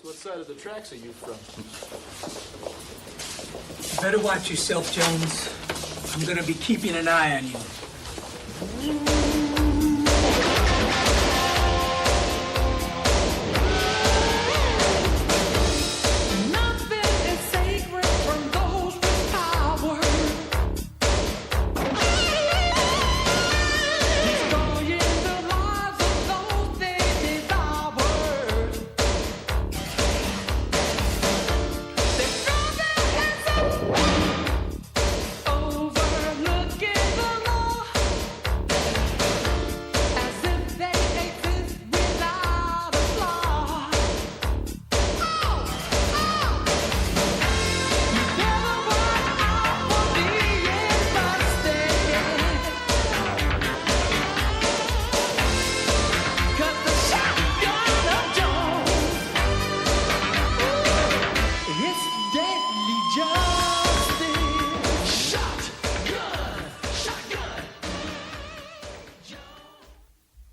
What side of the tracks are you from? You better watch yourself, Jones. I'm gonna be keeping an eye on you.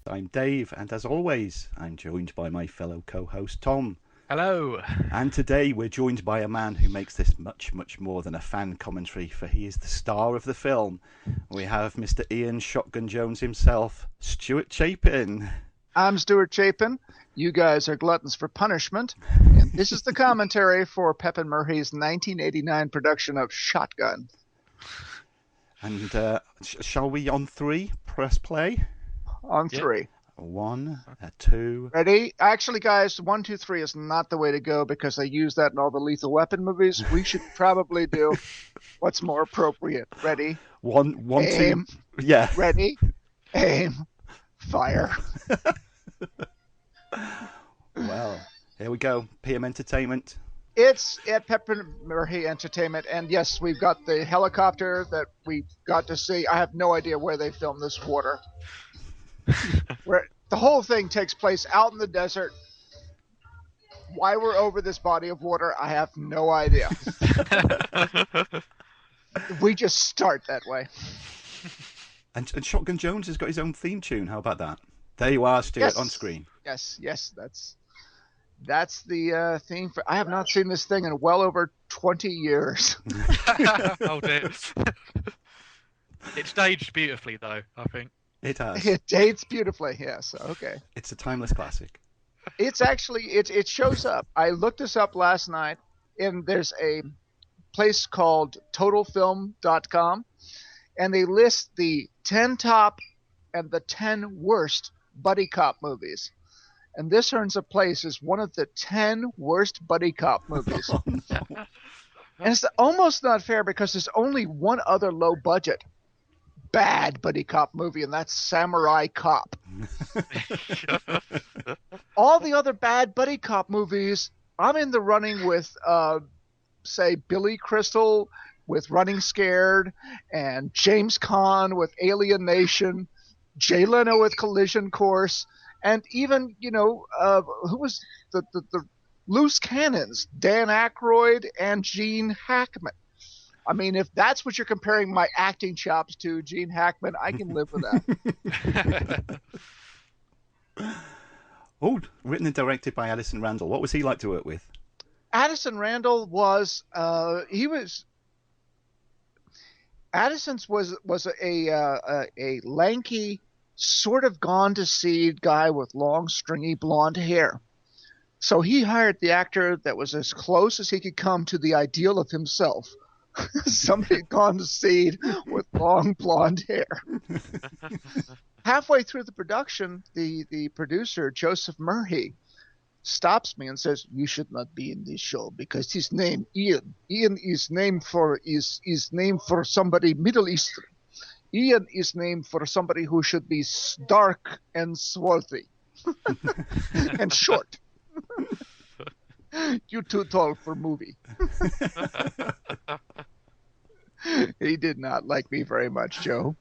I'm Dave, and as always, I'm joined by my fellow co-host Tom. Hello. And today we're joined by a man who makes this much, much more than a fan commentary, for he is the star of the film. We have Mr. Ian Shotgun Jones himself, Stuart Chapin. I'm Stuart Chapin. You guys are gluttons for punishment. And this is the commentary for Pepin Murray's 1989 production of Shotgun. And shall we, on three, press play? On three. 1, 2. Ready? Actually, guys, 1, 2, 3 is not the way to go because they use that in all the Lethal Weapon movies. We should probably do what's more appropriate. Ready? One, aim. 2. Yeah. Ready? Aim. Fire. Well, here we go. PM Entertainment. It's at Pepin Murray Entertainment, and yes, we've got the helicopter that we got to see. I have no idea where they filmed this water. Where the whole thing takes place out in the desert. Why we're over this body of water, I have no idea. We just start that way. And Shotgun Jones has got his own theme tune. How about that? There you are, Stuart, Yes. on screen. Yes, that's the theme for. I have not seen this thing in well over 20 years. Oh dear. It's staged beautifully, though, I think. It has. It dates beautifully. Yes. Okay. It's a timeless classic. It's actually it shows up. I looked this up last night, and there's a place called TotalFilm.com, and they list the 10 top and the 10 worst buddy cop movies. And this earns a place as one of the 10 worst buddy cop movies. Oh, no. And it's almost not fair because there's only one other low budget bad buddy cop movie, and that's Samurai Cop. All the other bad buddy cop movies, I'm in the running with, say, Billy Crystal with Running Scared, and James Caan with Alien Nation, Jay Leno with Collision Course, and even, who was the loose cannons, Dan Aykroyd and Gene Hackman. I mean, if that's what you're comparing my acting chops to, Gene Hackman, I can live with that. Oh, written and directed by Addison Randall. What was he like to work with? Addison Randall was Addison's was a lanky, sort of gone to seed guy with long, stringy blonde hair. So he hired the actor that was as close as he could come to the ideal of himself. Somebody gone to seed with long blonde hair. Halfway through the production, the producer, Joseph Murray, stops me and says, "You should not be in this show because his name, Ian is named for somebody Middle Eastern. Ian is named for somebody who should be dark and swarthy and short. You're too tall for movie." He did not like me very much, Joe.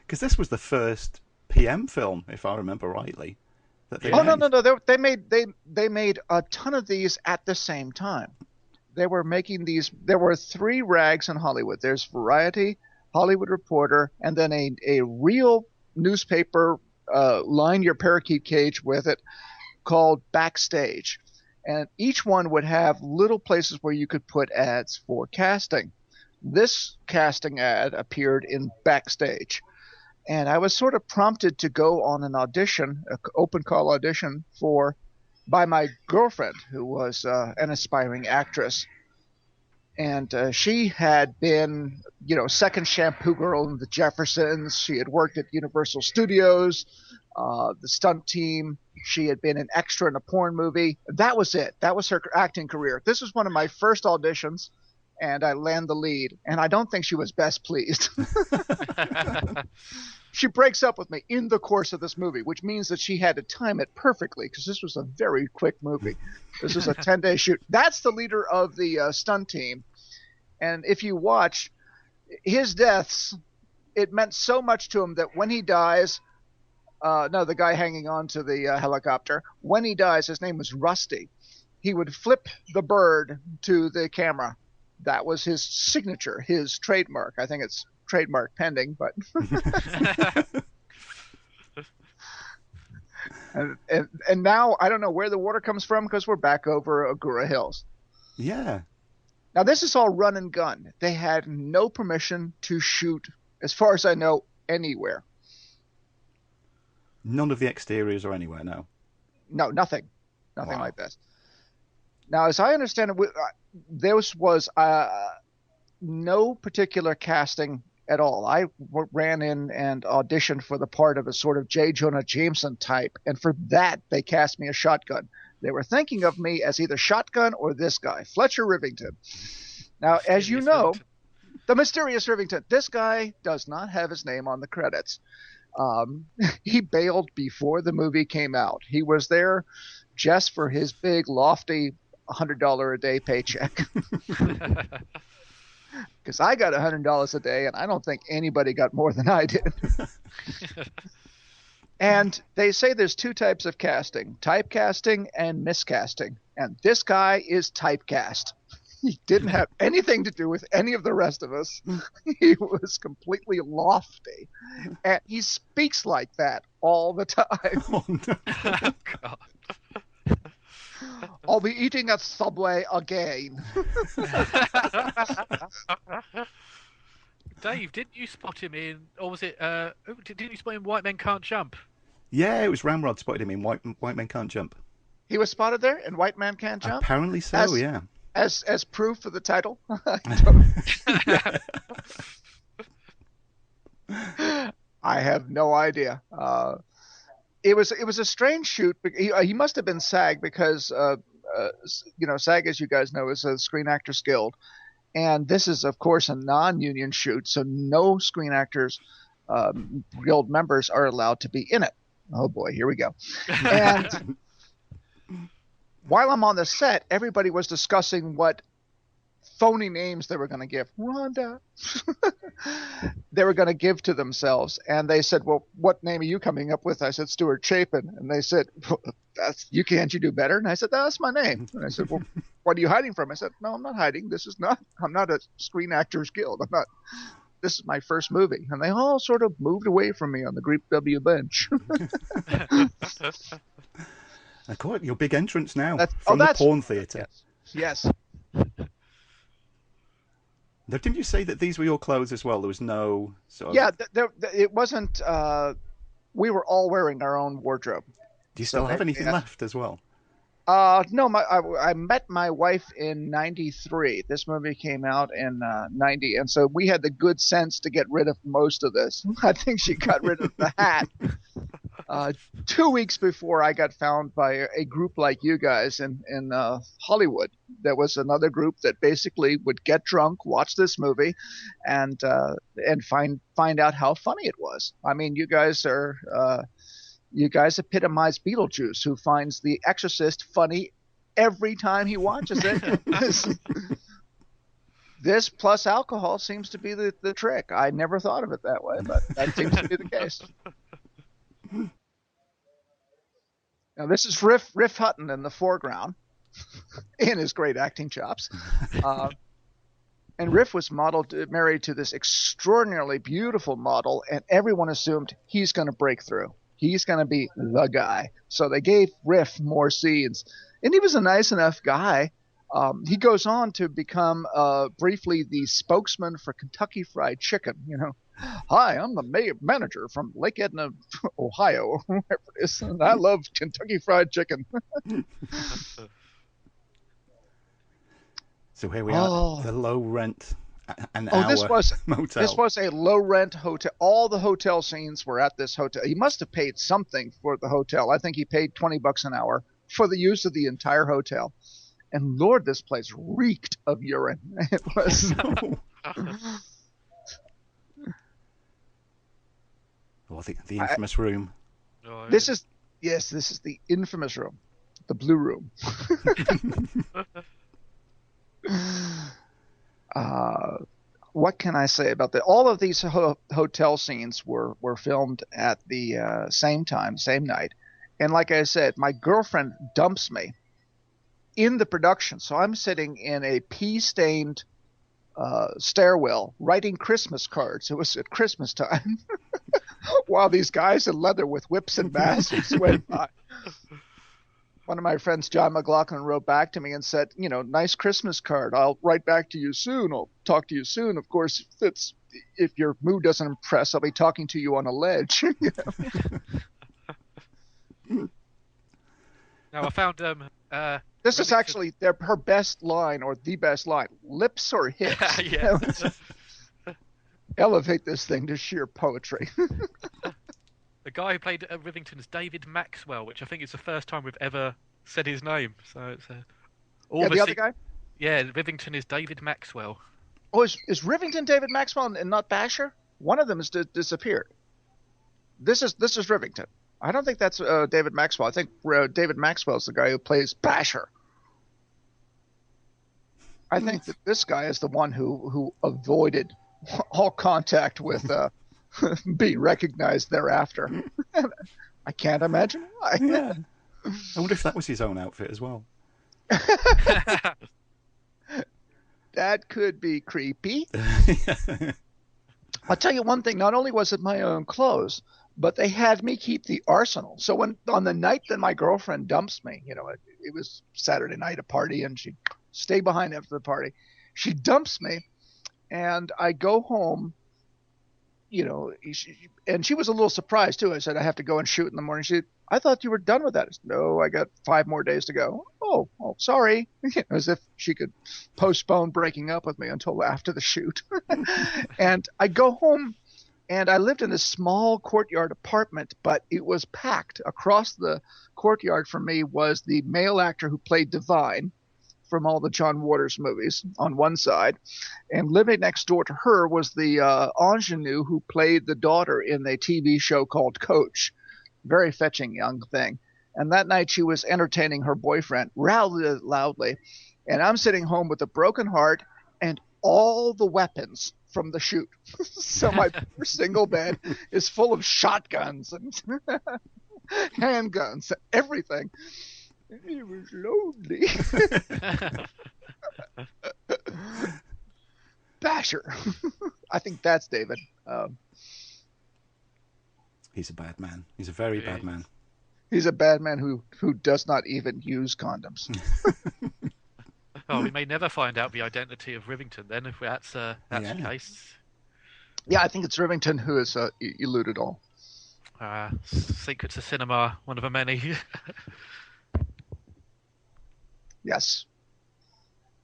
Because this was the first PM film, if I remember rightly. That they No. They made a ton of these at the same time. They were making these. There were 3 rags in Hollywood. There's Variety, Hollywood Reporter, and then a real newspaper. Line your parakeet cage with it. called Backstage. And each one would have little places where you could put ads for casting. This casting ad appeared in Backstage. And I was sort of prompted to go on an audition, an open call audition by my girlfriend, who was an aspiring actress. And she had been, second shampoo girl in the Jeffersons. She had worked at Universal Studios, the stunt team. She had been an extra in a porn movie. That was it. That was her acting career. This was one of my first auditions, and I land the lead. And I don't think she was best pleased. She breaks up with me in the course of this movie, which means that she had to time it perfectly because this was a very quick movie. This was a 10-day shoot. That's the leader of the stunt team. And if you watch his deaths, it meant so much to him that when he dies, the guy hanging on to the helicopter, when he dies, his name was Rusty. He would flip the bird to the camera. That was his signature, his trademark. I think it's trademark pending, but and now I don't know where the water comes from because we're back over Agura Hills. Yeah. Now this is all run and gun. They had no permission to shoot, as far as I know, anywhere. None of the exteriors or anywhere, no. No, nothing Wow. like this. Now, as I understand it, there was no particular casting at all. I ran in and auditioned for the part of a sort of J. Jonah Jameson type, and for that they cast me as Shotgun. They were thinking of me as either Shotgun or this guy, Fletcher Rivington. Now, as you know, the mysterious Rivington, this guy does not have his name on the credits. He bailed before the movie came out. He was there just for his big, lofty $100 a day paycheck. Because I got $100 a day, and I don't think anybody got more than I did. And they say there's two types of casting, typecasting and miscasting. And this guy is typecast. He didn't have anything to do with any of the rest of us. He was completely lofty. And he speaks like that all the time. Oh, no. Oh, God. I'll be eating at Subway again. Dave, didn't you spot him in, or was it, didn't you spot him in White Men Can't Jump? Yeah, it was Ramrod spotted him in White Men Can't Jump. He was spotted there in White Man Can't Jump? Apparently so, yeah. As proof for the title? I have no idea. It was a strange shoot. He must have been SAG because SAG, as you guys know, is a Screen Actors Guild, and this is of course a non-union shoot, so no Screen Actors Guild members are allowed to be in it. Oh boy, here we go. And while I'm on the set, everybody was discussing what phony names they were going to give. Rhonda. They were going to give to themselves. And they said, well, what name are you coming up with? I said, Stuart Chapin. And they said, well, can't you do better? And I said, that's my name. And I said, well, what are you hiding from? I said, no, I'm not hiding. I'm not a Screen Actors Guild. This is my first movie. And they all sort of moved away from me on the Group W bench. I call it your big entrance now That's the porn theatre. Yes. Now, didn't you say that these were your clothes as well? There was no sort of... Yeah, it wasn't. We were all wearing our own wardrobe. Do you still have anything left as well? No, I met my wife in '93. This movie came out in '90, and so we had the good sense to get rid of most of this. I think she got rid of the hat 2 weeks before I got found by a group like you guys in Hollywood. There was another group that basically would get drunk, watch this movie, and find out how funny it was. I mean, you guys epitomize Beetlejuice, who finds The Exorcist funny every time he watches it. This plus alcohol seems to be the trick. I never thought of it that way, but that seems to be the case. Now, this is Riff Hutton in the foreground in his great acting chops. And Riff was married to this extraordinarily beautiful model, and everyone assumed he's going to break through. He's going to be the guy. So they gave Riff more scenes. And he was a nice enough guy. He goes on to become briefly the spokesman for Kentucky Fried Chicken. Hi, I'm the manager from Lake Edna, Ohio, or wherever it is, and I love Kentucky Fried Chicken. So here we are, the low rent motel. This was a low rent hotel. All the hotel scenes were at this hotel. He must have paid something for the hotel. I think he paid $20 an hour for the use of the entire hotel. And Lord, this place reeked of urine. It was. Well, the infamous room. This is the infamous room, the blue room. What can I say about that? All of these hotel scenes were filmed at the same time, same night. And like I said, my girlfriend dumps me in the production. So I'm sitting in a pee-stained stairwell writing Christmas cards. It was at Christmas time. While these guys in leather with whips and baskets went by. One of my friends, John McLaughlin, wrote back to me and said, nice Christmas card. I'll write back to you soon. I'll talk to you soon. Of course, if your mood doesn't impress, I'll be talking to you on a ledge. Now, I found this is actually her best line, or the best line. Lips or hips? Yeah. Elevate this thing to sheer poetry. The guy who played Rivington's David Maxwell, which I think is the first time we've ever said his name. So it's the other guy? Yeah, Rivington is David Maxwell. Oh, is Rivington David Maxwell and not Basher? One of them has disappeared. This is Rivington. I don't think that's David Maxwell. I think David Maxwell is the guy who plays Basher. I think that this guy is the one who avoided all contact with being recognized thereafter. I can't imagine why. Yeah. I wonder if that was his own outfit as well. That could be creepy. I'll tell you one thing. Not only was it my own clothes, but they had me keep the arsenal. So when on the night that my girlfriend dumps me, it was Saturday night, a party, and she stayed behind after the party. She dumps me, and I go home. And she was a little surprised too. I said, I have to go and shoot in the morning. She said, I thought you were done with that. I said, no, I got 5 more days to go. Oh, sorry. As if she could postpone breaking up with me until after the shoot. And I go home, and I lived in this small courtyard apartment, but it was packed. Across the courtyard from me was the male actor who played Divine from all the John Waters movies on one side, and living next door to her was the ingenue who played the daughter in a TV show called Coach. Very fetching young thing. And that night she was entertaining her boyfriend rather loudly, and I'm sitting home with a broken heart and all the weapons from the shoot. So my single bed is full of shotguns and handguns, everything. It was lonely. Basher. I think that's David. He's a bad man. He's a very bad man. He's a bad man who does not even use condoms. We may never find out the identity of Rivington then, if that's the case. Yeah, I think it's Rivington who has eluded all. Secrets of cinema, one of the many. Yes.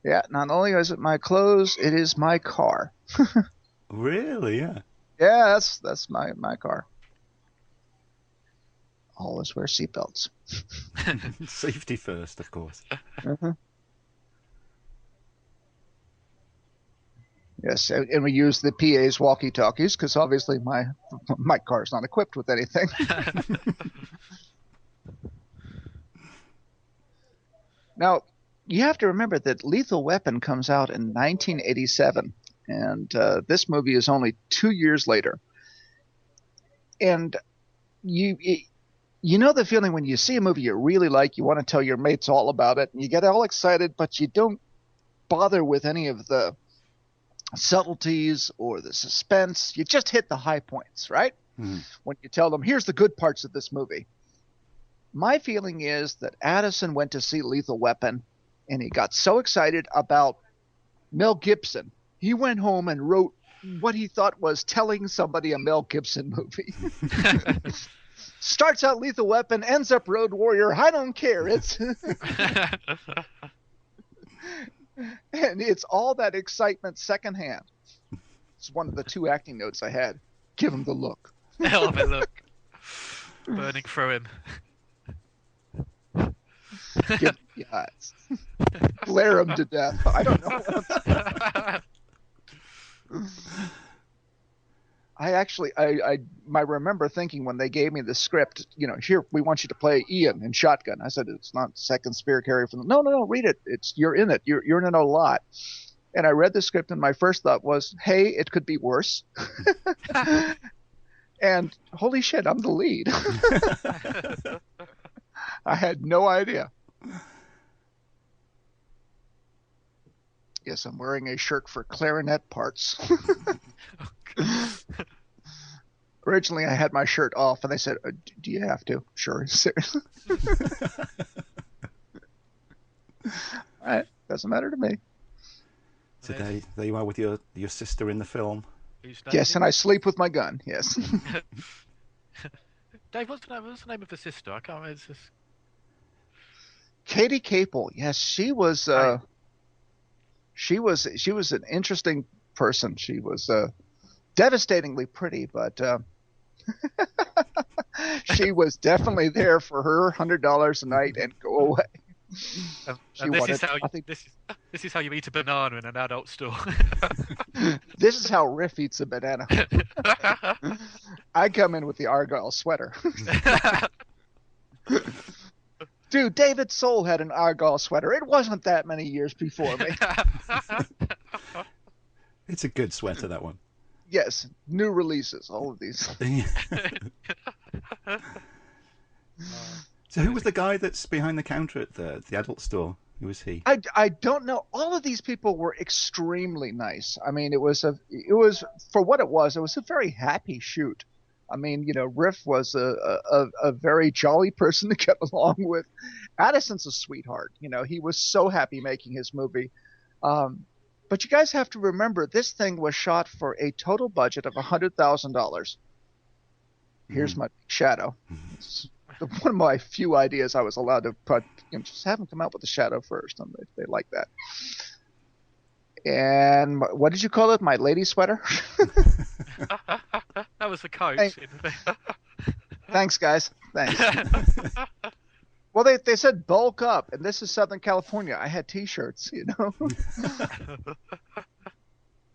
Yeah, not only is it my clothes, it is my car. Really? Yeah. Yeah, that's my car. Always wear seatbelts. Safety first, of course. Mm-hmm. Yes, and we use the PA's walkie-talkies because obviously my car's not equipped with anything. Now, you have to remember that Lethal Weapon comes out in 1987, and this movie is only 2 years later. And you know the feeling when you see a movie you really like, you want to tell your mates all about it, and you get all excited, but you don't bother with any of the subtleties or the suspense. You just hit the high points, right? when you tell them, here's the good parts of this movie. My feeling is that Addison went to see Lethal Weapon, and he got so excited about Mel Gibson. He went home and wrote what he thought was telling somebody a Mel Gibson movie. Starts out Lethal Weapon, ends up Road Warrior. I don't care. And it's all that excitement secondhand. It's one of the 2 acting notes I had. Give him the look. Hell of a look. Burning through him. Give him the eyes. Glare him to death. I don't know what I remember thinking when they gave me the script, here, we want you to play Ian in Shotgun. I said, it's not second spear carrier from no, read it. You're in it. You're in it a lot. And I read the script, and my first thought was, hey, it could be worse. And holy shit, I'm the lead. I had no idea. Yes, I'm wearing a shirt for clarinet parts. Originally, I had my shirt off, and they said, do you have to? Sure. All right. Doesn't matter to me. So there you are with your sister in the film. Yes, and I sleep with my gun. Yes. Dave, what's the name of the sister? I can't remember. It's just... Katie Capel. Yes, she was. She was an interesting person. She was devastatingly pretty, but she was definitely there for her $100 a night and go away. This is how you eat a banana in an adult store. This is how Riff eats a banana. I come in with the Argyle sweater. Dude, David Soul had an Argyle sweater. It wasn't that many years before me. It's a good sweater, that one. Yes, new releases, all of these. So who was the guy that's behind the counter at the adult store? Who was he? I don't know. All of these people were extremely nice. I mean, it was for what it was a very happy shoot. I mean, Riff was a very jolly person to get along with. Addison's a sweetheart. He was so happy making his movie. But you guys have to remember, this thing was shot for a total budget of $100,000. Here's my shadow. It's one of my few ideas I was allowed to put. Just have them come out with the shadow first, and they like that. And what did you call it? My lady sweater? That was the coat. Thanks, guys. Thanks. Well, they said bulk up, and this is Southern California. I had T-shirts,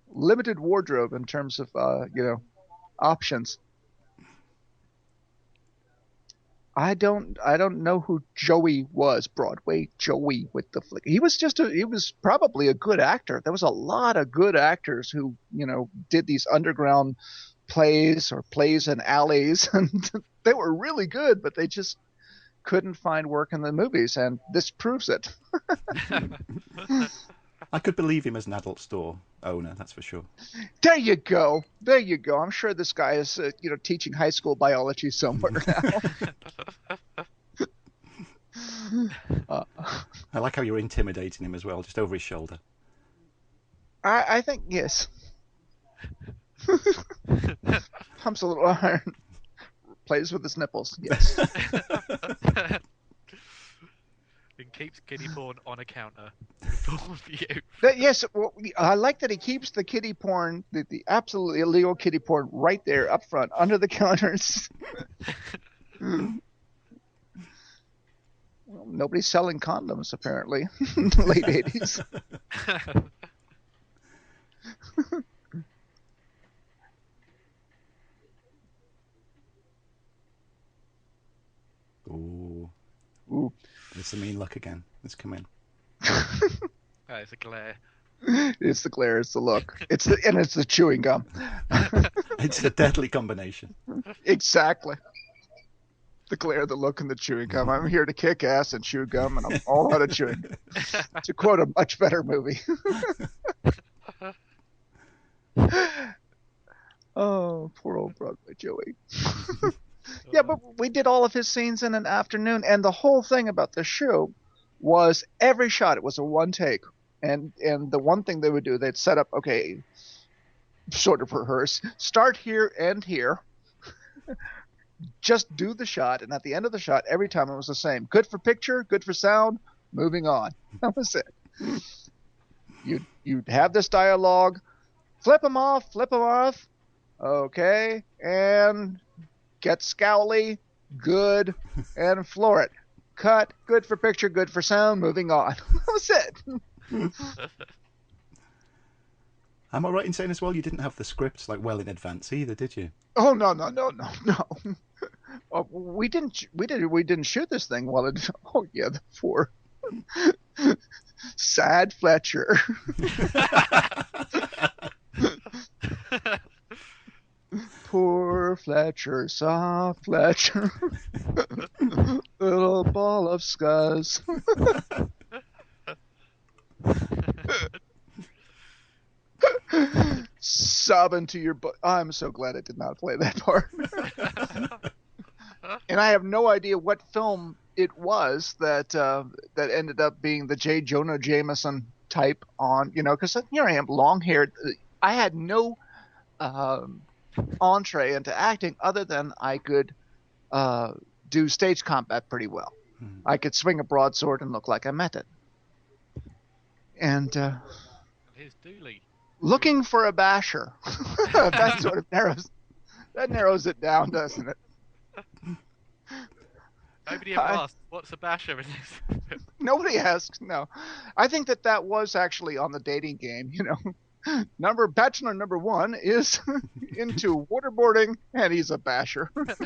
Limited wardrobe in terms of, options. I don't know who Joey was. Broadway Joey with the flick. He was probably a good actor. There was a lot of good actors who, did these underground plays or plays in alleys, and they were really good, but they just couldn't find work in the movies, and this proves it. I could believe him as an adult store owner, that's for sure. There you go. I'm sure this guy is, teaching high school biology somewhere now. I like how you're intimidating him as well, just over his shoulder. I think, yes. Pumps a little iron. Plays with his nipples, yes. And keeps kiddie porn on a counter for you. Yes, well, I like that he keeps the kiddie porn, the absolutely illegal kiddie porn, right there up front, under the counters. Well, nobody's selling condoms, apparently, in the late 80s. Ooh. It's the mean look again. Let's come in. Oh, it's a glare. It's the glare. It's the look. It's the chewing gum. It's a deadly combination. Exactly. The glare, the look, and the chewing gum. I'm here to kick ass and chew gum, and I'm all out of chewing gum. To quote a much better movie. Oh, poor old Broadway Joey. Yeah, but we did all of his scenes in an afternoon, and the whole thing about the show was every shot, it was a one take. And the one thing they would do, they'd set up, okay, sort of rehearse, start here, end here, just do the shot, and at the end of the shot, every time it was the same. Good for picture, good for sound, moving on. That was it. You'd have this dialogue, flip them off, okay, and get scowly, good, and floor it. Cut, good for picture, good for sound, moving on. That was it. Am I right in saying as well you didn't have the scripts like well in advance either, did you? Oh no. Oh, we didn't shoot this thing while it. Oh yeah, the poor sad Fletcher. Poor Fletcher, soft Fletcher, little ball of scuzz. Sobbing to your butt. I'm so glad I did not play that part. And I have no idea what film it was that ended up being the J. Jonah Jameson type on, because here I am, long haired. I had no entree into acting other than I could do stage combat pretty well. I could swing a broadsword and look like I meant it. And Here's Dooley. Looking for a basher. That sort of narrows it down, doesn't it? Nobody ever asked, what's a basher in this? Nobody asks, no. I think that was actually on the dating game, Bachelor number 1 is into waterboarding, and he's a basher. That's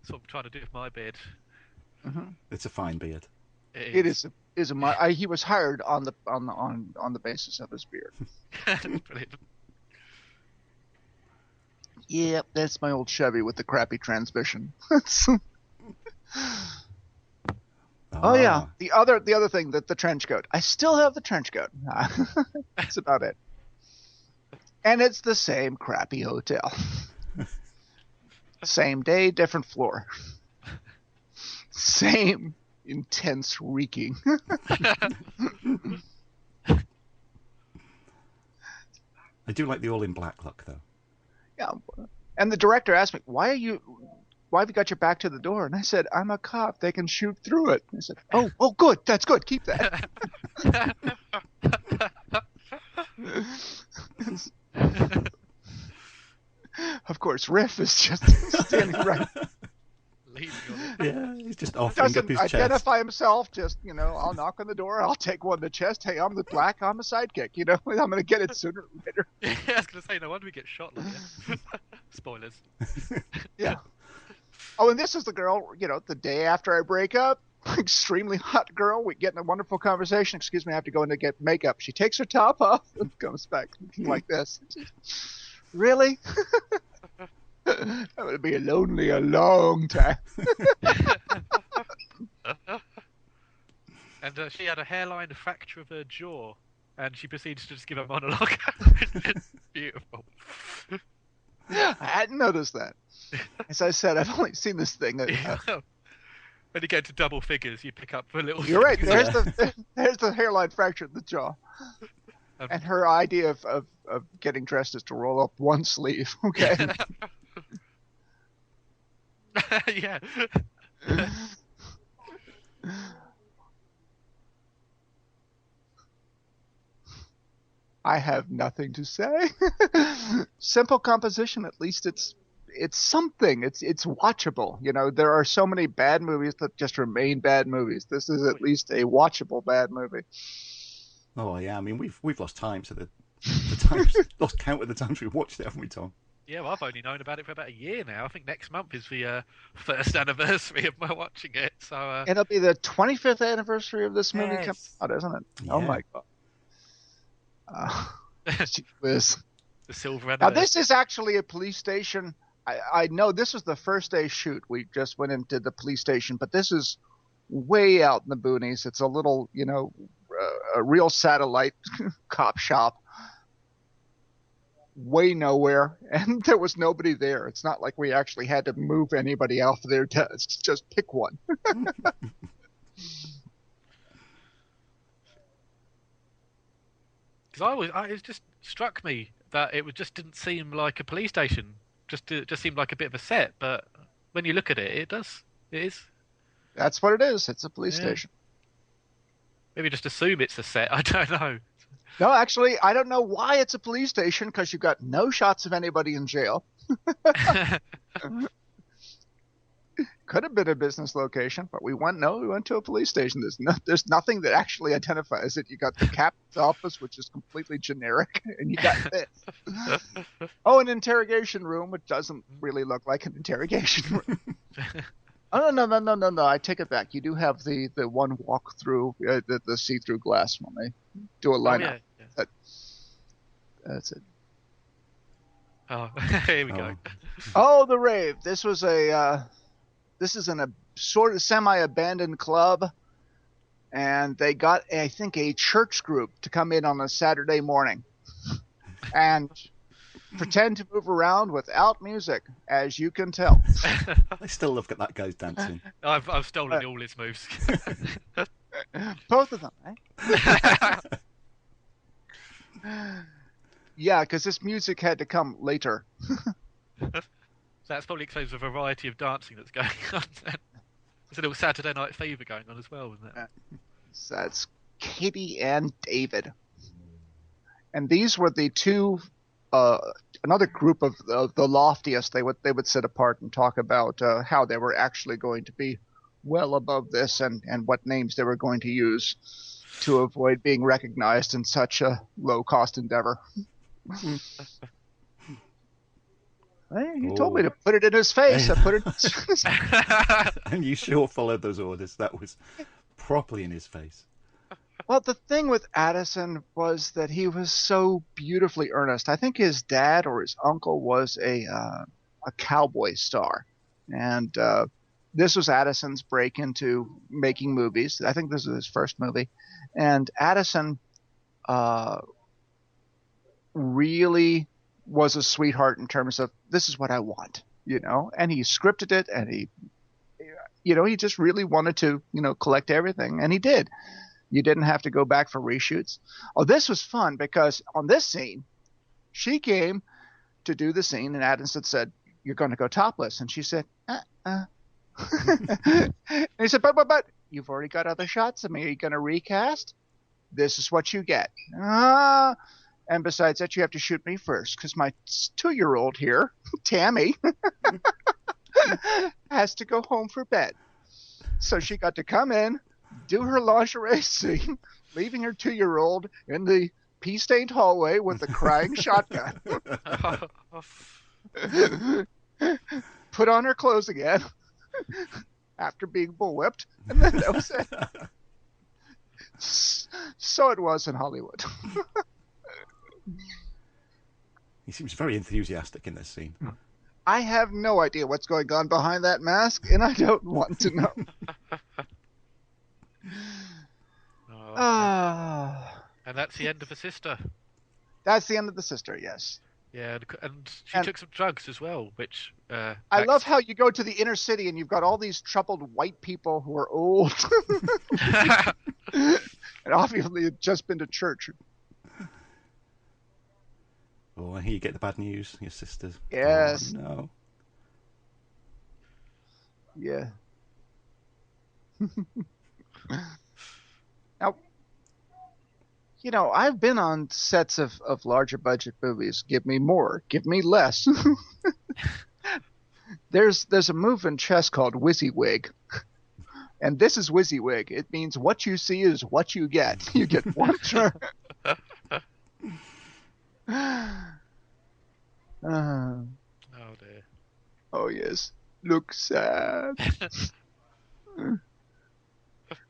what I'm trying to do with my beard. Mm-hmm. It's a fine beard. It is he was hired on the basis of his beard. Brilliant. Yep, that's my old Chevy with the crappy transmission. Oh yeah, the other thing, that the trench coat. I still have the trench coat. That's about it. And it's the same crappy hotel. Same day, different floor. Same intense reeking. I do like the all in black look though. Yeah. And the director asked me, why have you got your back to the door? And I said, I'm a cop. They can shoot through it. And he said, oh, good. That's good. Keep that. Of course, Riff is just standing right. Yeah, he's just offering up his chest. Doesn't identify himself. Just, I'll knock on the door. I'll take one in the chest. Hey, I'm the black. I'm a sidekick. I'm going to get it sooner or later. Yeah, I was going to say, no wonder we get shot like that. Spoilers. Yeah. Oh, and this is the girl, the day after I break up. Extremely hot girl. We get in a wonderful conversation. Excuse me, I have to go in to get makeup. She takes her top off and comes back looking like this. Really? That would be lonely a long time. And she had a hairline fracture of her jaw, and she proceeds to just give a monologue. It's beautiful. I hadn't noticed that. As I said, I've only seen this thing. When you get to double figures, you pick up a little. You're right. There's the hairline fracture in the jaw. And her idea of getting dressed is to roll up one sleeve. Okay. Yeah. I have nothing to say. Simple composition. At least it's something. It's watchable. There are so many bad movies that just remain bad movies. This is at least a watchable bad movie. Oh yeah, I mean we've lost time to the times, lost count of the times we've watched it, haven't we, Tom? Yeah, well, I've only known about it for about a year now. I think next month is the first anniversary of my watching it. So it'll be the 25th anniversary of this movie coming out, isn't it? Yeah. Oh my god. Whiz. The silver Now anniversary. this is actually a police station. I know this was the first day shoot. We just went into the police station, but this is way out in the boonies. It's a little, a real satellite cop shop way nowhere, and there was nobody there. It's not like we actually had to move anybody off their desk. Just pick one. Because it just struck me that just didn't seem like a police station. It just seemed like a bit of a set. But when you look at it, it does. It is. That's what it is. It's a police station. Maybe just assume it's a set. I don't know. No, actually, I don't know why it's a police station, because you've got no shots of anybody in jail. Could have been a business location, but we went to a police station. There's nothing that actually identifies it. You got the captain's office, which is completely generic, and you got this. Oh, an interrogation room, which doesn't really look like an interrogation room. Oh, no. I take it back. You do have the one walk through, the see-through glass when they do a lineup. Yeah. That's it. Oh, here we go. Oh, the rave. This is in a sort of semi-abandoned club, and they got, I think, a church group to come in on a Saturday morning and pretend to move around without music, as you can tell. I still love that guy's dancing. I've stolen all his moves. Both of them, eh? Yeah, because this music had to come later. That probably explains the variety of dancing that's going on. There's a little Saturday Night Fever going on as well, isn't it? That's Katie and David. And these were the two, another group of the loftiest. They would sit apart and talk about how they were actually going to be well above this, and what names they were going to use to avoid being recognized in such a low-cost endeavor. He told me to put it in his face. I put it in his face. And you sure followed those orders. That was properly in his face. Well, the thing with Addison was that he was so beautifully earnest. I think his dad or his uncle was a cowboy star. And this was Addison's break into making movies. I think this was his first movie. And Addison really was a sweetheart in terms of, this is what I want, and he scripted it, and he just really wanted to, collect everything, and he did. You didn't have to go back for reshoots. Oh, this was fun, because on this scene, she came to do the scene, and Addison said, "You're going to go topless," and she said, And he said, but, you've already got other shots of me. Are you going to recast? This is what you get. And besides that, you have to shoot me first, because my 2-year-old here, Tammy, has to go home for bed. So she got to come in, do her lingerie scene, leaving her 2-year-old in the pea-stained hallway with a crying shotgun. Put on her clothes again after being bullwhipped, and then that was it. So it was in Hollywood. He seems very enthusiastic in this scene. I have no idea what's going on behind that mask, and I don't want to know. And that's the end of the sister. That's the end of the sister, yes. Yeah, and she took some drugs as well, which... I love how you go to the inner city and you've got all these troubled white people who are old. And obviously had just been to church. Oh, and here you get the bad news. Your sister's... Yes. Oh, no. Yeah. Now, I've been on sets of larger budget movies. Give me more. Give me less. There's a move in chess called WYSIWYG. And this is WYSIWYG. It means what you see is what you get. You get one turn. Oh dear. Oh yes. Look sad.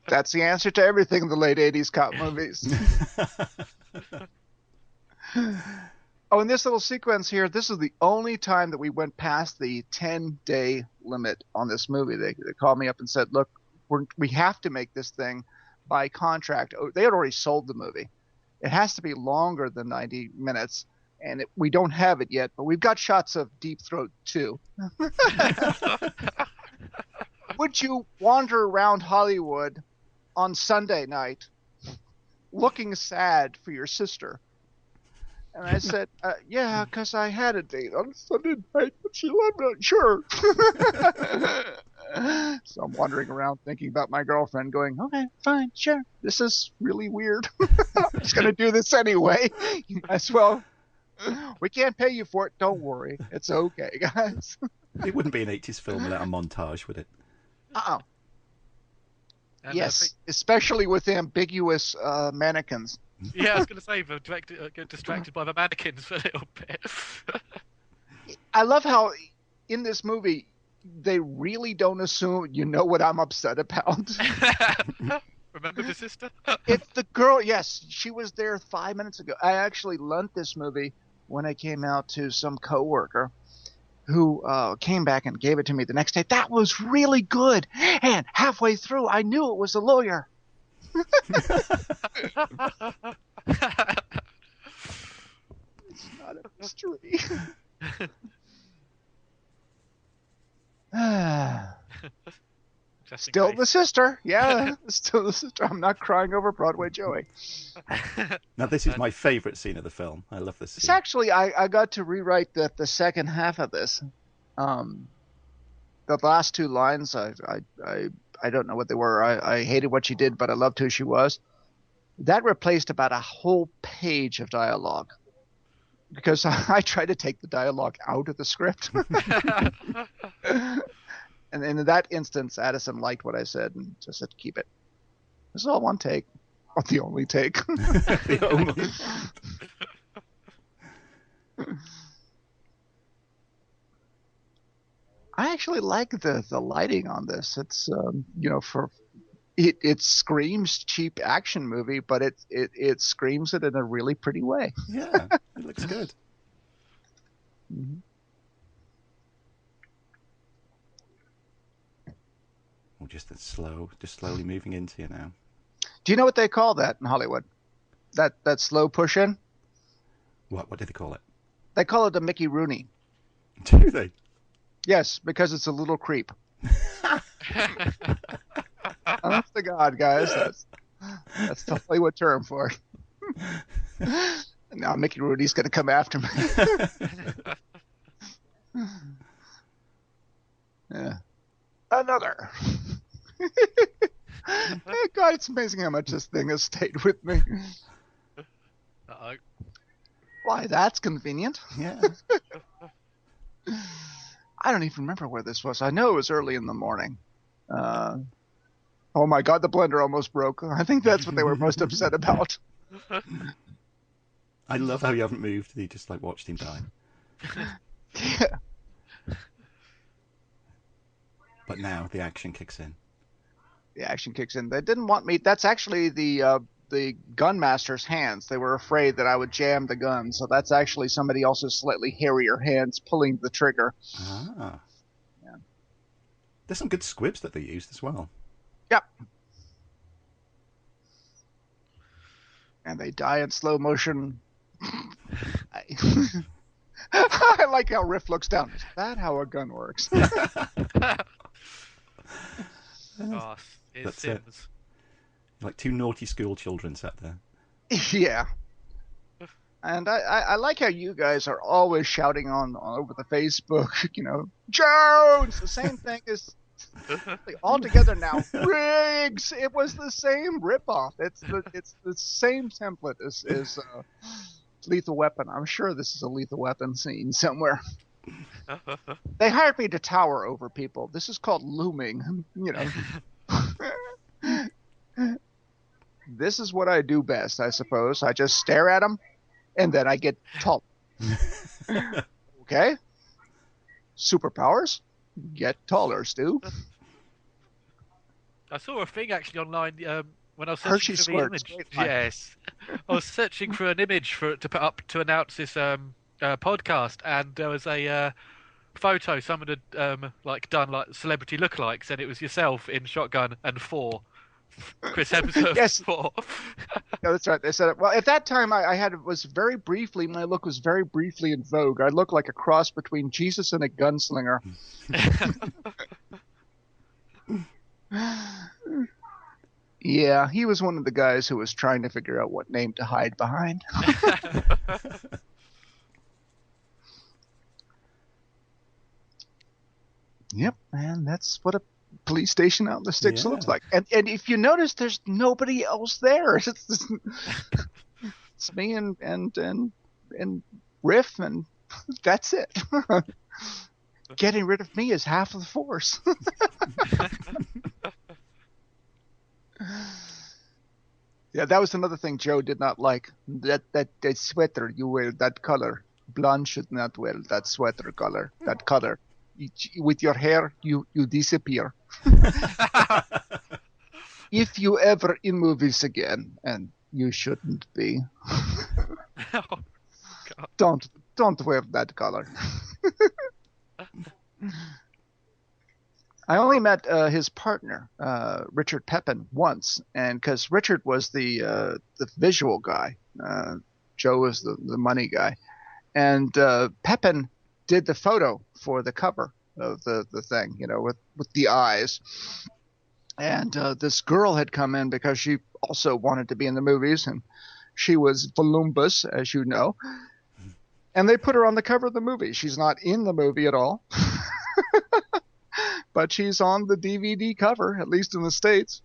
That's the answer to everything in the late 80s cop movies. Oh, in this little sequence here, this is the only time that we went past the 10-day limit on this movie. They called me up and said, look, we have to make this thing by contract, they had already sold the movie. It has to be longer than 90 minutes, and we don't have it yet, but we've got shots of Deep Throat 2. Would you wander around Hollywood on Sunday night looking sad for your sister? And I said, yeah, because I had a date on Sunday night, but she loved it. Sure. So I'm wandering around thinking about my girlfriend going, okay, fine, sure. This is really weird. I'm just going to do this anyway. You might as well. We can't pay you for it. Don't worry. It's okay, guys. It wouldn't be an 80s film without a montage, would it? Uh-uh. And, Yes, especially with ambiguous mannequins. Yeah, I was going to say, get distracted by the mannequins for a little bit. I love how in this movie they really don't assume you know what I'm upset about. Remember the sister? It's the girl. Yes, she was there 5 minutes ago. I actually lent this movie when I came out to some coworker who came back and gave it to me the next day. That was really good. And halfway through, I knew it was a lawyer. It's not a mystery. Just in Still case. the sister. Yeah, still the sister. I'm not crying over Broadway Joey. Now, this is my favourite scene of the film. I love this It's scene. actually, I got to rewrite the second half of this. The last two lines, I don't know what they were. I hated what she did, but I loved who she was. That replaced about a whole page of dialogue. Because I tried to take the dialogue out of the script. And in that instance, Addison liked what I said and just said, keep it. This is all one take. Or the only take. The only- I actually like the lighting on this. It's for it screams cheap action movie, but it screams it in a really pretty way. Yeah, it looks good. Mhm. Or just slowly moving into you now. Do you know what they call that in Hollywood? That slow push in? What do they call it? They call it a Mickey Rooney. Do they? Yes, because it's a little creep. Honest to God, guys, that's the Hollywood term for it. Now Mickey Rooney's going to come after me. Yeah. Another. God, it's amazing how much this thing has stayed with me. Uh-oh. Why, that's convenient. Yeah. I don't even remember where this was. I know it was early in the morning. Oh my God, the blender almost broke. I think that's what they were most upset about. I love how you haven't moved. You just watched him die. Yeah. But now the action kicks in. The action kicks in. They didn't want me. That's actually the gun master's hands. They were afraid that I would jam the gun. So that's actually somebody else's slightly hairier hands pulling the trigger. Ah. Yeah. There's some good squibs that they used as well. Yep. And they die in slow motion. I like how Riff looks down. Is that how a gun works? Oh, it's That's it. Sims. Like two naughty school children sat there. Yeah. And I like how you guys are always shouting on over the Facebook, Jones! The same thing as all together now. Riggs! It was the same ripoff. It's the same template as Lethal Weapon. I'm sure this is a Lethal Weapon scene somewhere. They hired me to tower over people. This is called looming, This is what I do best, I suppose. I just stare at them, and then I get tall. Okay? Superpowers? Get taller, Stu. I saw a thing actually online when I was Hershey searching for the squirts. image. Great fun. Yes, I was searching for an image to put up to announce this podcast, and there was a photo someone had done celebrity lookalikes, and it was yourself in Shotgun and 4. Chris Hemsworth. Yes. For. No, that's right. They said it. Well, at that time, my look was very briefly in vogue. I looked like a cross between Jesus and a gunslinger. Yeah, he was one of the guys who was trying to figure out what name to hide behind. Yep, and that's what a police station out in the sticks Yeah. looks like. And if you notice, there's nobody else there. It's me and Riff, and that's it. Getting rid of me is half of the force. Yeah, that was another thing Joe did not like. That sweater you wear, that color. Blonde should not wear that sweater color. That color. With your hair, you disappear. If you ever in movies again, and you shouldn't be. Oh, Don't wear that color. I only met his partner, Richard Pepin, once, and because Richard was the visual guy, Joe was the money guy, and Pepin did the photo for the cover of the thing, with the eyes. And this girl had come in because she also wanted to be in the movies, and she was voluminous, as you know. And they put her on the cover of the movie. She's not in the movie at all. But she's on the DVD cover, at least in the States.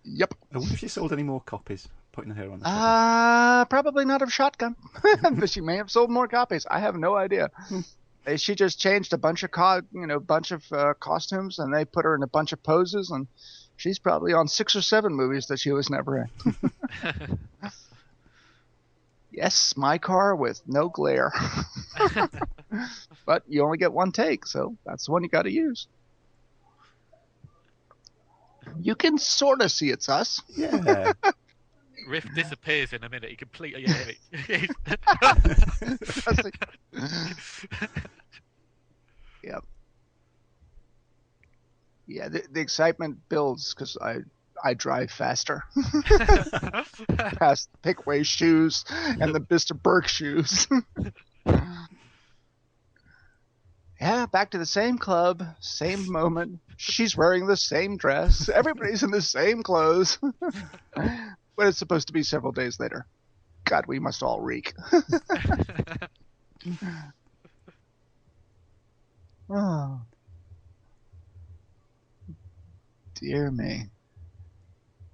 Yep. I wonder if she sold any more copies, putting her on the cover. Probably not of Shotgun. But she may have sold more copies. I have no idea. She just changed a bunch of costumes, and they put her in a bunch of poses, and she's probably on 6 or 7 movies that she was never in. Yes, my car with no glare. But you only get one take, so that's the one you got to use. You can sort of see it's us. Yeah. Riff disappears in a minute. He completely. Yeah, Yep. Yeah, the excitement builds because I drive faster. Past the Pickway shoes and the Mr. Burke shoes. Yeah, back to the same club, same moment. She's wearing the same dress. Everybody's in the same clothes. But it's supposed to be several days later. God, we must all reek. Oh. Dear me.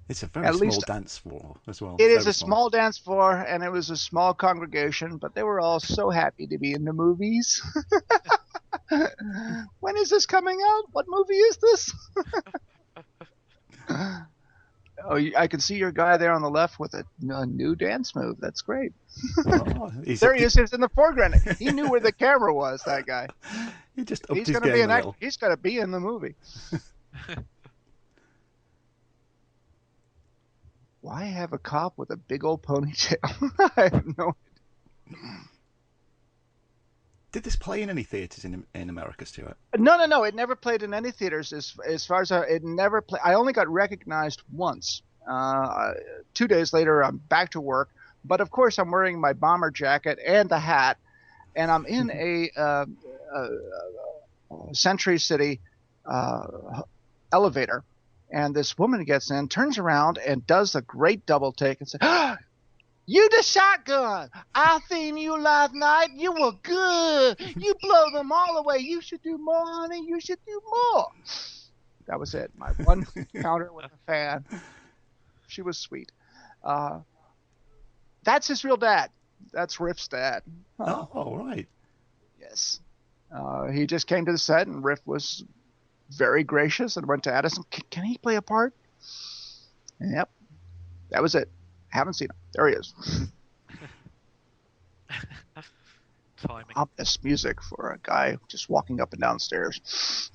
It's a very At small least- dance floor as well. It is Very a small dance floor, and it was a small congregation, but they were all so happy to be in the movies. When is this coming out? What movie is this? I can see your guy there on the left with a new dance move. That's great. Oh, There he is. He's in the foreground. He knew where the camera was, that guy. He just upped He's his going to be game an a actor. little. He's got to be in the movie. Why have a cop with a big old ponytail? I have no idea. Did this play in any theatres in America, Stuart? No. It never played in any theaters. As far as it never played. I only got recognized once. 2 days later, I'm back to work. But of course, I'm wearing my bomber jacket and the hat, and I'm in a Century City elevator. And this woman gets in, turns around, and does a great double take and says, "Ah, you the shotgun! I seen you last night. You were good. You blow them all away. You should do more, honey. You should do more." That was it. My one encounter with a fan. She was sweet. That's his real dad. That's Riff's dad. Oh, all right. Yes. He just came to the set, and Riff was very gracious and went to Addison. Can he play a part? And yep. That was it. Haven't seen him. There he is. Timing. Ominous music for a guy just walking up and down stairs.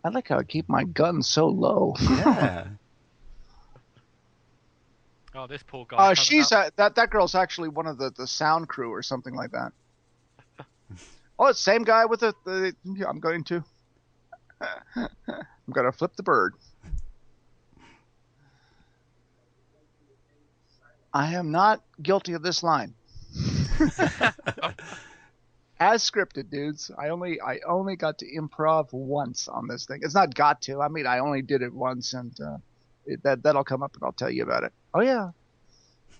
I like how I keep my gun so low. Yeah. Oh, this poor guy. She's that girl's actually one of the sound crew or something like that. Oh, it's the same guy with yeah, I'm going to flip the bird. I am not guilty of this line. As scripted, dudes. I only got to improv once on this thing. It's not got to. I mean, I only did it once, and that'll come up, and I'll tell you about it. Oh yeah,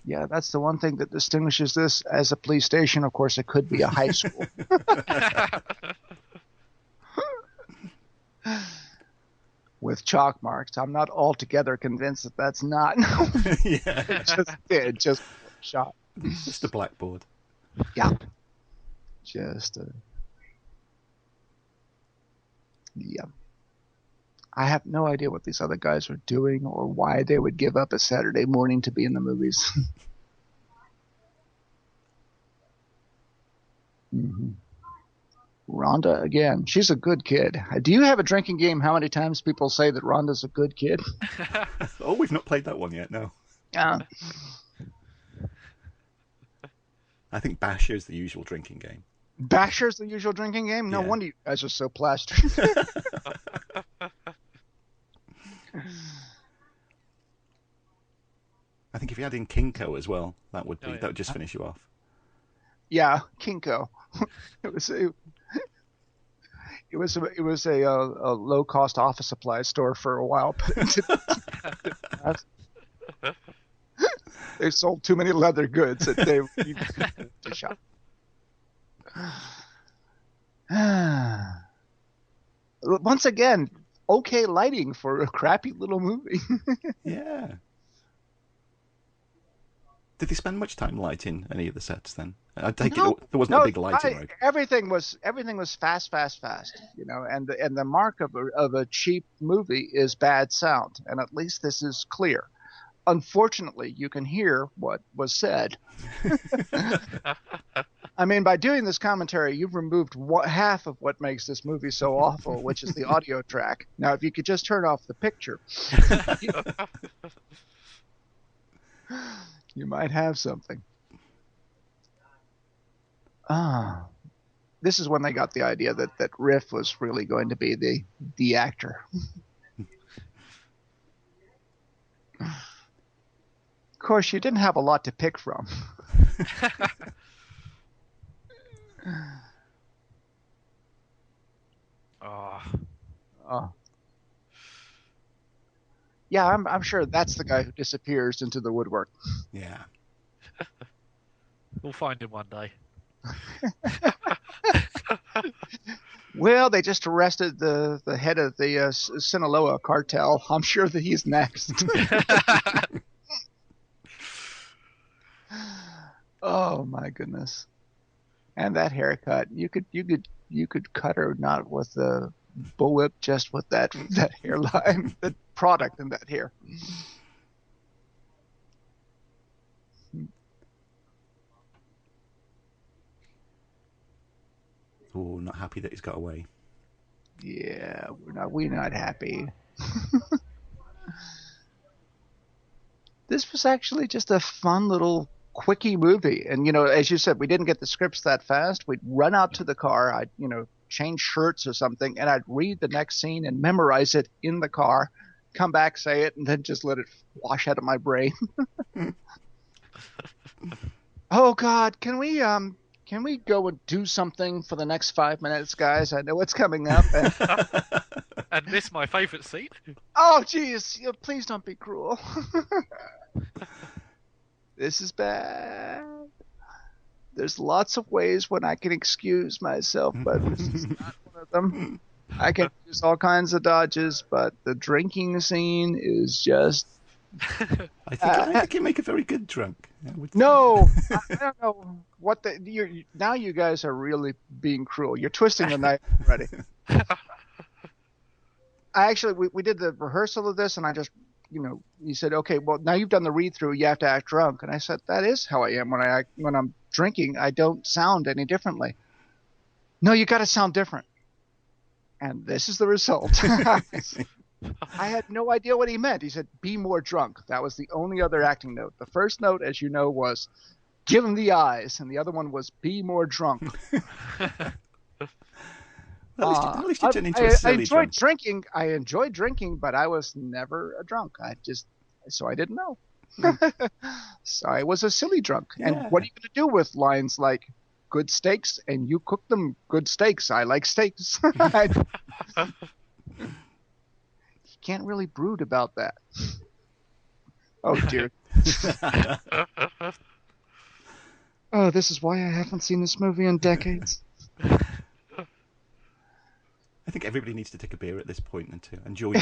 yeah. That's the one thing that distinguishes this as a police station. Of course, it could be a high school. With chalk marks. I'm not altogether convinced that that's not. Yeah. Just shot. Just a blackboard. Yeah. Yeah. I have no idea what these other guys are doing or why they would give up a Saturday morning to be in the movies. Mm-hmm. Rhonda again. She's a good kid. Do you have a drinking game? How many times people say that Rhonda's a good kid? Oh, we've not played that one yet, no. I think Basher's the usual drinking game. Basher's the usual drinking game? No wonder you guys are so plastered. I think if you add in Kinko as well, that would just finish you off. Yeah, Kinko. It was a low cost office supply store for a while. They sold too many leather goods that they to shop. Once again, okay lighting for a crappy little movie. Yeah. Did they spend much time lighting any of the sets then? I take it there wasn't a big lighting rig. Everything was fast, you know. And the mark of a cheap movie is bad sound, and at least this is clear. Unfortunately, you can hear what was said. I mean, by doing this commentary, you've removed half of what makes this movie so awful, which is the audio track. Now, if you could just turn off the picture, you might have something. This is when they got the idea that Riff was really going to be the actor. Of course, you didn't have a lot to pick from. Yeah, I'm sure that's the guy who disappears into the woodwork. Yeah. We'll find him one day. Well, they just arrested the head of the Sinaloa cartel. I'm sure that he's next. Oh my goodness! And that haircut, you could cut her not with the bullwhip, just with that hairline, the product in that hair. Oh, not happy that he's got away. Yeah, we're not happy. This was actually just a fun little quickie movie. And, you know, as you said, we didn't get the scripts that fast. We'd run out to the car. I'd, change shirts or something, and I'd read the next scene and memorize it in the car, come back, say it, and then just let it wash out of my brain. Oh, God, can we go and do something for the next 5 minutes, guys? I know what's coming up. And miss my favourite scene? Oh, geez. Please don't be cruel. This is bad. There's lots of ways when I can excuse myself, but this is not one of them. I can use all kinds of dodges, but the drinking scene is just... I think you make a very good drunk. No, I don't know what now you guys are really being cruel. You're twisting the knife already. We did the rehearsal of this, and I just, you said, okay, well, now you've done the read through, you have to act drunk. And I said, that is how I am when I'm drinking. I don't sound any differently. No, you got to sound different. And this is the result. I had no idea what he meant. He said, be more drunk. That was the only other acting note. The first note, as you know, was give him the eyes. And the other one was be more drunk. At least you turned into a I silly enjoyed drunk. drinking. I enjoyed drinking, but I was never a drunk. So I didn't know. So I was a silly drunk. And Yeah. what are you going to do with lines like "good steaks" and "you cook them good steaks"? I like steaks. You can't really brood about that. Oh dear. Oh, this is why I haven't seen this movie in decades. I think everybody needs to take a beer at this point and join you.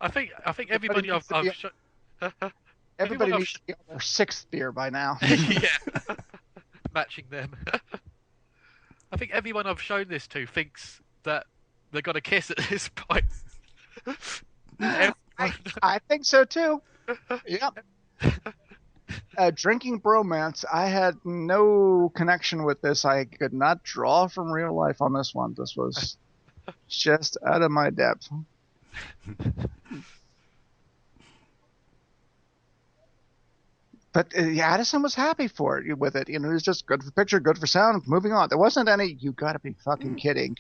I think everybody I've Everybody I've needs to be on their sixth beer by now. yeah, matching them. I think everyone I've shown this to thinks that they're gonna kiss at this point. I think so too. Yep. Drinking bromance. I had no connection with this. I could not draw from real life on this one. This was just out of my depth. But Addison was happy for it with it. It was just good for picture, good for sound. Moving on. There wasn't any. You got to be fucking kidding.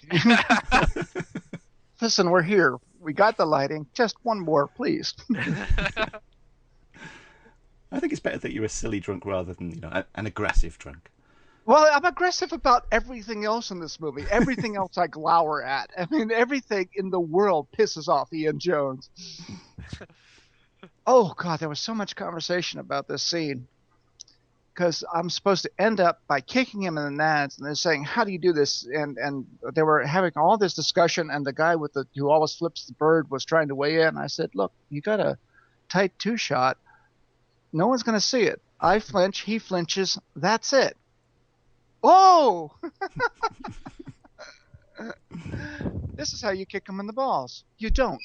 Listen, we're here. We got the lighting. Just one more, please. I think it's better that you're a silly drunk rather than an aggressive drunk. Well, I'm aggressive about everything else in this movie. Everything else I glower at. I mean, everything in the world pisses off Ian Jones. Oh, God, there was so much conversation about this scene. Because I'm supposed to end up by kicking him in the nads, and they're saying, how do you do this? And they were having all this discussion, and the guy who always flips the bird was trying to weigh in. I said, look, you got a tight two-shot. No one's going to see it. I flinch, he flinches, that's it. Oh! This is how you kick him in the balls. You don't.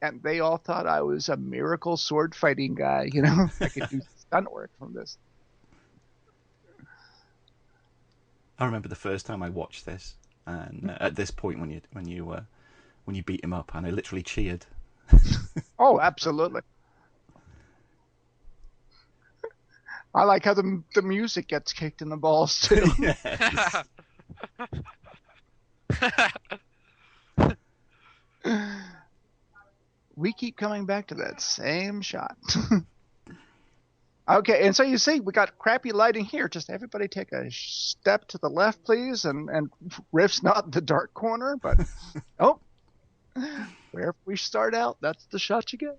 And they all thought I was a miracle sword fighting guy, I could do stunt work from this. I remember the first time I watched this, and at this point when you beat him up, and I literally cheered. Oh, absolutely. I like how the music gets kicked in the balls too. Yes. We keep coming back to that same shot. Okay, and so you see, we got crappy lighting here. Just everybody take a step to the left, please, and Riff's not in the dark corner, but wherever we start out, that's the shot you get.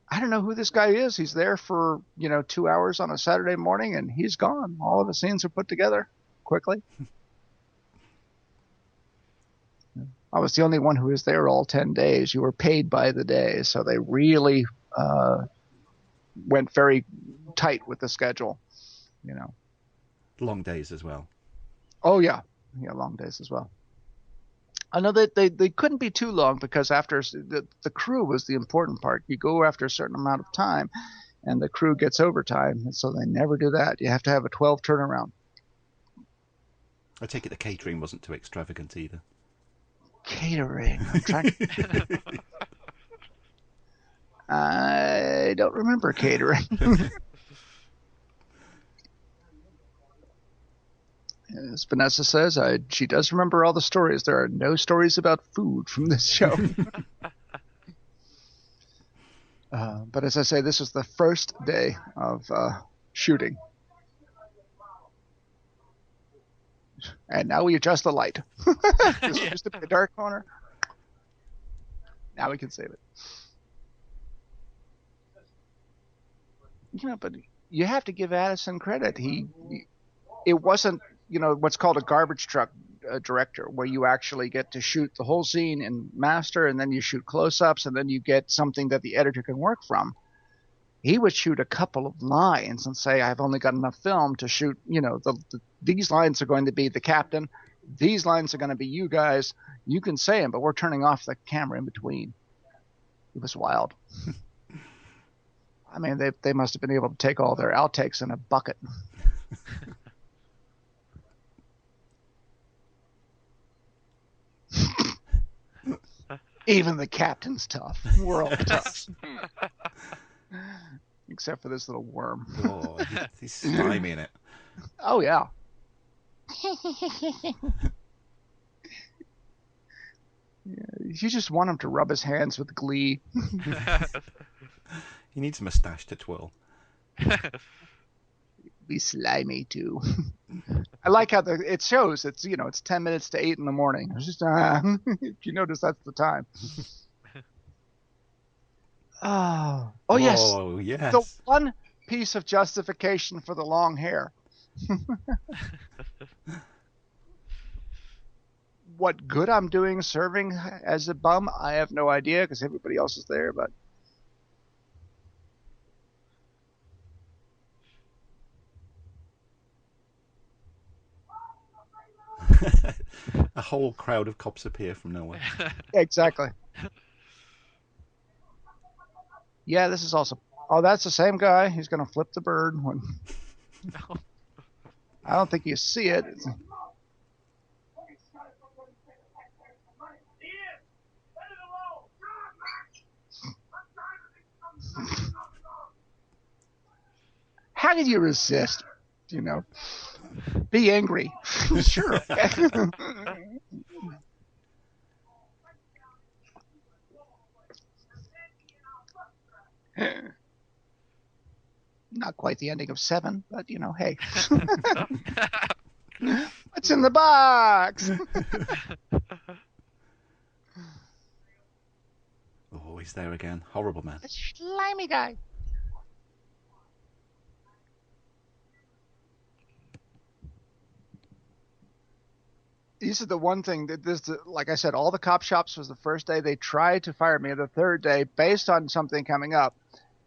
I don't know who this guy is. He's there for 2 hours on a Saturday morning, and he's gone. All of the scenes are put together quickly. I was the only one who was there all 10 days. You were paid by the day, so they really went very tight with the schedule. Long days as well. Oh yeah, long days as well. I know that they couldn't be too long because after the crew was the important part. You go after a certain amount of time, and the crew gets overtime, and so they never do that. You have to have a 12 turnaround. I take it the catering wasn't too extravagant either. Catering. I'm trying. I don't remember catering. As Vanessa says, she does remember all the stories. There are no stories about food from this show. But as I say, this was the first day of shooting. And now we adjust the light. This used to be a dark corner. Now we can save it. But you have to give Addison credit. It wasn't, what's called a garbage truck director, where you actually get to shoot the whole scene in master, and then you shoot close-ups, and then you get something that the editor can work from. He would shoot a couple of lines and say, I've only got enough film to shoot, these lines are going to be the captain. These lines are going to be you guys. You can say them, but we're turning off the camera in between. It was wild. I mean, they must have been able to take all their outtakes in a bucket. Even the captain's tough. We're all tough. except for this little worm. Oh, he's slimy in it. Oh yeah. You just want him to rub his hands with glee. He needs a moustache to twirl. Be slimy too. I like how it shows. It's 10 minutes to 8 in the morning. It's just if you notice that's the time. Oh yes. Oh yes. The one piece of justification for the long hair. What good I'm doing serving as a bum, I have no idea because everybody else is there. But a whole crowd of cops appear from nowhere. exactly. Yeah, this is also. Oh, that's the same guy. He's going to flip the bird when. I don't think you see it. How did you resist? Be angry. Sure. Not quite the ending of 7, but hey. What's in the box? Oh, he's there again. Horrible man. The slimy guy. This is the one thing that like I said, all the cop shops was the first day. They tried to fire me the third day based on something coming up,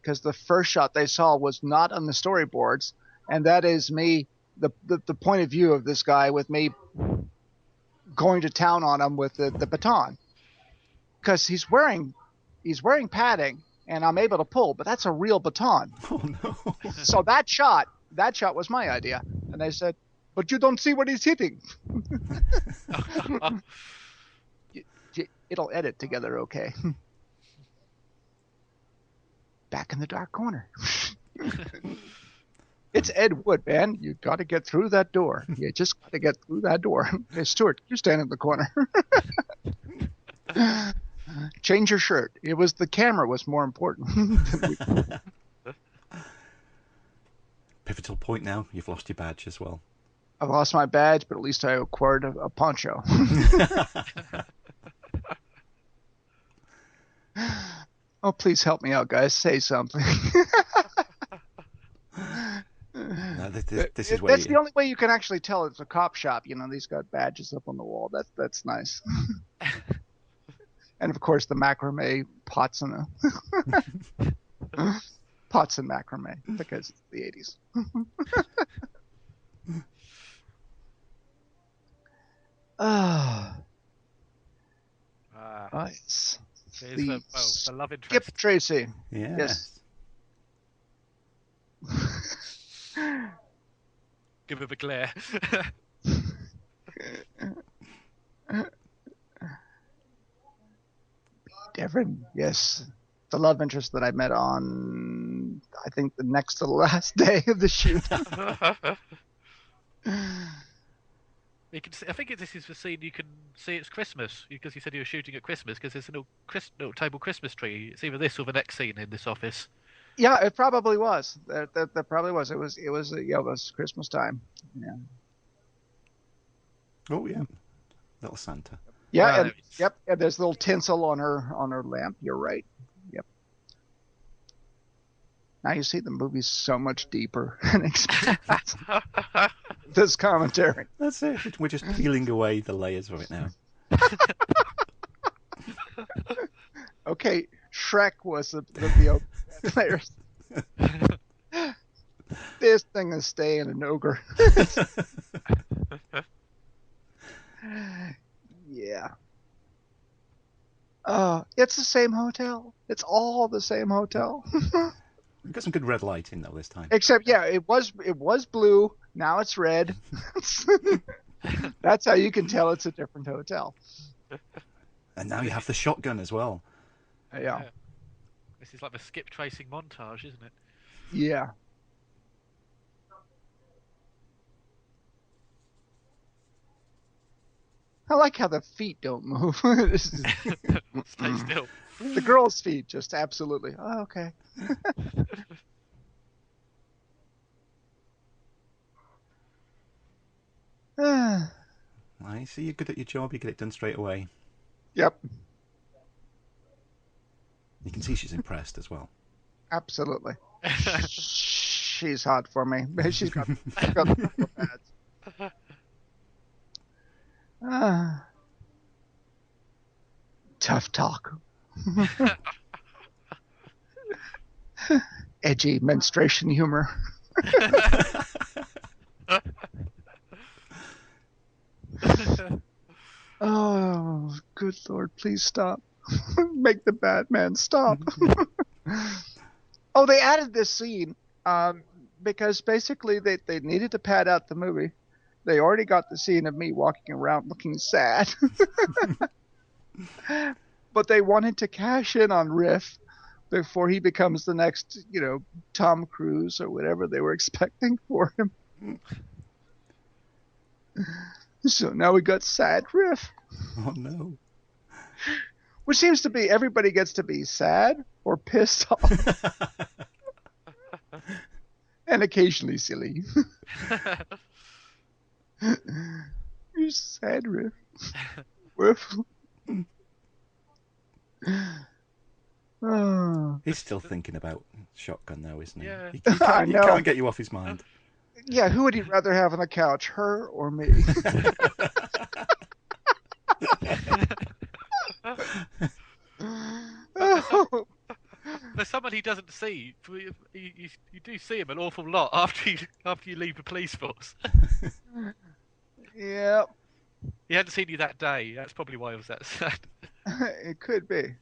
because the first shot they saw was not on the storyboards, and that is me, the point of view of this guy with me going to town on him with the baton, because he's wearing padding and I'm able to pull, but that's a real baton. Oh no. So that shot was my idea, and they said, but you don't see what he's hitting. It'll edit together okay. Back in the dark corner. It's Ed Wood, man. You got to get through that door. You just got to get through that door. Hey, Stuart, you stand in the corner. Change your shirt. The camera was more important. Pivotal point now. You've lost your badge as well. I lost my badge, but at least I acquired a poncho. Oh, please help me out, guys. Say something. No, this is where that's the only way you can actually tell it's a cop shop. These got badges up on the wall. That's nice. And of course, the macrame pots and pots and macrame, because it's the 80s. Nice. The love interest. Skip Tracy. Yes. Give him a glare. Devon, yes. The love interest that I met on, I think, the next to the last day of the shoot. You can see, I think this is the scene you can see it's Christmas, because you said you were shooting at Christmas, because there's a little table Christmas tree. It's either this or the next scene in this office. Yeah, it probably was. That probably was. It was Christmas time. Yeah. Oh yeah, little Santa. Yeah, yep. And there's little tinsel on her lamp. You're right. Yep. Now you see the movie's so much deeper and expansive. This commentary. That's it. We're just peeling away the layers of it now. Okay, Shrek was the layers. This thing is staying an ogre. Yeah. It's the same hotel. It's all the same hotel. We've got some good red lighting though this time. Except, yeah, it was blue. Now it's red. That's how you can tell it's a different hotel. And now you have the shotgun as well. Yeah. This is like the skip tracing montage, isn't it? Yeah. I like how the feet don't move. Stay still. The girl's feet just absolutely. Oh, okay. I see you're good at your job. You get it done straight away. Yep. You can see she's impressed as well. Absolutely. She's hot for me. She's got the pads. Tough talk. Edgy menstruation humor. Oh, good Lord, please stop. Make the bad man stop. Oh, they added this scene because basically they needed to pad out the movie. They already got the scene of me walking around looking sad. But they wanted to cash in on Riff before he becomes the next, Tom Cruise or whatever they were expecting for him. So now we got sad Riff. Oh, no. Which seems to be everybody gets to be sad or pissed off. And occasionally silly. You're sad, Riff. Riff. Oh. He's still thinking about Shotgun, though, isn't he? Yeah. He I know. can't get you off his mind. Yeah, who would he rather have on the couch, her or me? Oh. There's someone he doesn't see. You do see him an awful lot after you leave the police force. Yeah, He hadn't seen you that day. That's probably why it was that sad. it could be.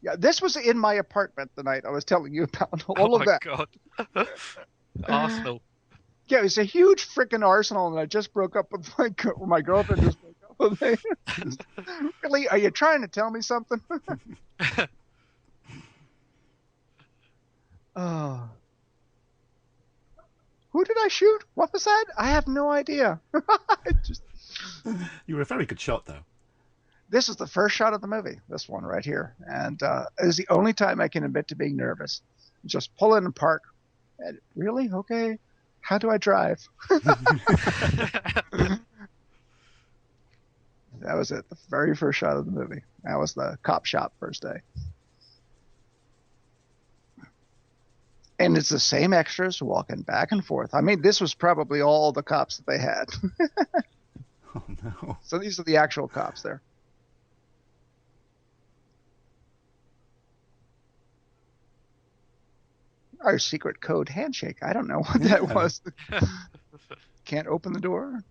Yeah, this was in my apartment the night I was telling you about. All of that. Oh my god. Arsenal. Yeah, it's a huge freaking arsenal, and I just broke up with my girlfriend. Just broke up with me. Really? Are you trying to tell me something? Oh. Who did I shoot? What was that? I have no idea. You were a very good shot, though. This is the first shot of the movie, this one right here. And it is the only time I can admit to being nervous. Just pull in and park. And, really? Okay. How do I drive? That was it. The very first shot of the movie. That was the cop shop first day. And it's the same extras walking back and forth. I mean, this was probably all the cops that they had. Oh, no. So these are the actual cops there. Our secret code handshake. I don't know what that was. Can't open the door.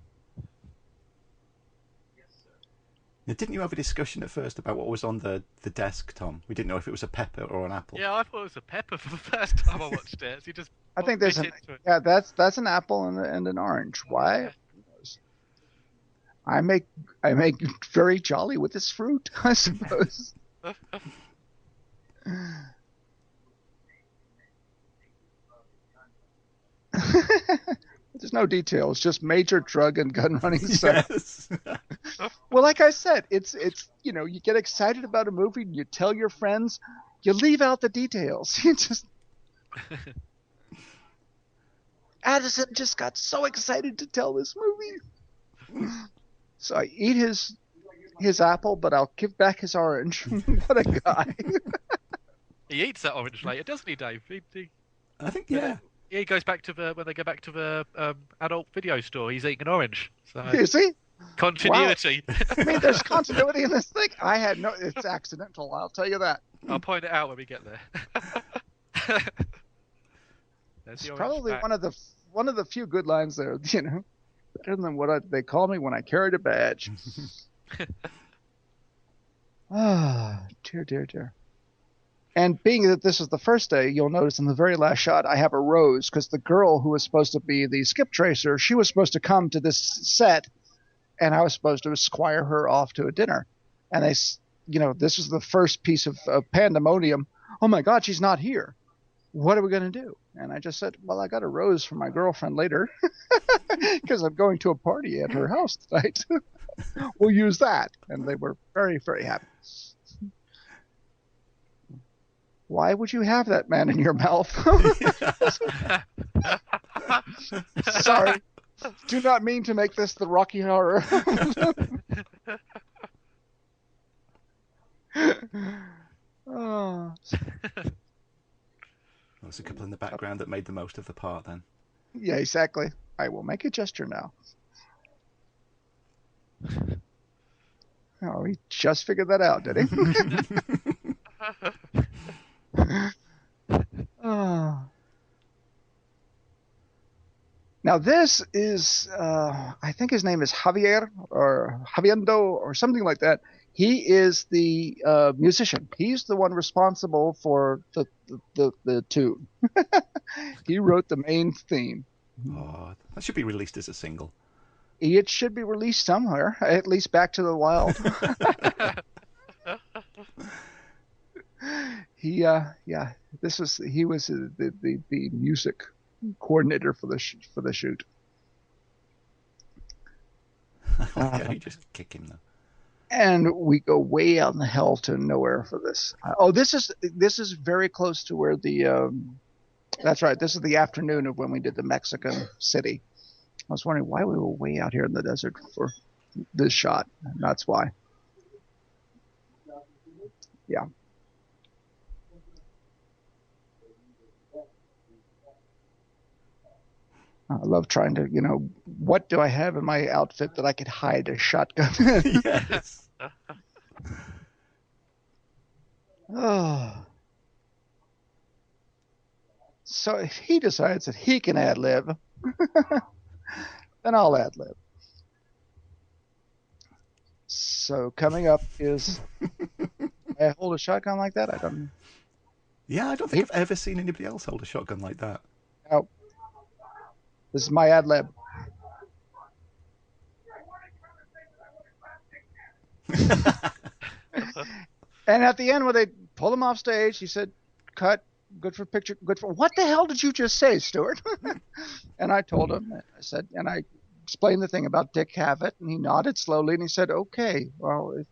Now, didn't you have a discussion at first about what was on the desk, Tom? We didn't know if it was a pepper or an apple. Yeah, I thought it was a pepper for the first time I watched it. So you just I think there's bit into it. yeah, that's an apple and an orange. Why? I make very jolly with this fruit, I suppose. There's no details, just major drug and gun running stuff. Yes. Well, like I said, it's you get excited about a movie and you tell your friends, you leave out the details. You just Addison just got so excited to tell this movie. So I eat his apple, but I'll give back his orange. What a guy. He eats that orange later, doesn't he, Dave? I think, yeah. Yeah, he goes back to when they go back to the adult video store. He's eating an orange. So You see? continuity. I mean, there's continuity in this thing. It's accidental, I'll tell you that. I'll point it out when we get there. There's It's the orange probably back. one of the few good lines there, better than what they call me when I carried a badge. Ah, dear. And being that this is the first day, you'll notice in the very last shot, I have a rose because the girl who was supposed to be the skip tracer, she was supposed to come to this set, and I was supposed to esquire her off to a dinner. And this was the first piece of pandemonium. Oh my God, she's not here. what are we going to do? And I just said, well, I got a rose for my girlfriend later because I'm going to a party at her house tonight. We'll use that. And they were very, very happy. Why would you have that, man, in your mouth? Sorry. Do not mean to make this the Rocky Horror. Oh. There's a couple in the background that made the most of the part then. Yeah, exactly. I will make a gesture now. Oh, he just figured that out, did he? Oh. Now this is, I think his name is Javier or Javiendo or something like that. He is the musician. He's the one responsible for the tune. He wrote the main theme. Oh, that should be released as a single. It should be released somewhere, at least back to the wild. He was the music coordinator for the shoot. Yeah, you just kick him though. And we go way out in the hell to nowhere for this. This is very close to where the that's right. This is the afternoon of when we did the Mexican city. I was wondering why we were way out here in the desert for this shot. And that's why. Yeah. I love trying to, what do I have in my outfit that I could hide a shotgun in? Yes. Oh. So if he decides that he can ad-lib, then I'll ad-lib. So coming up is, I hold a shotgun like that? I don't. Yeah, I don't think I've ever seen anybody else hold a shotgun like that. No. This is my ad-lib. And at the end, when they pulled him off stage, he said, "Cut. Good for picture. Good for." What the hell did you just say, Stuart? And I told him. I said, and I explained the thing about Dick Cavett, and he nodded slowly, and he said, "Okay. Well,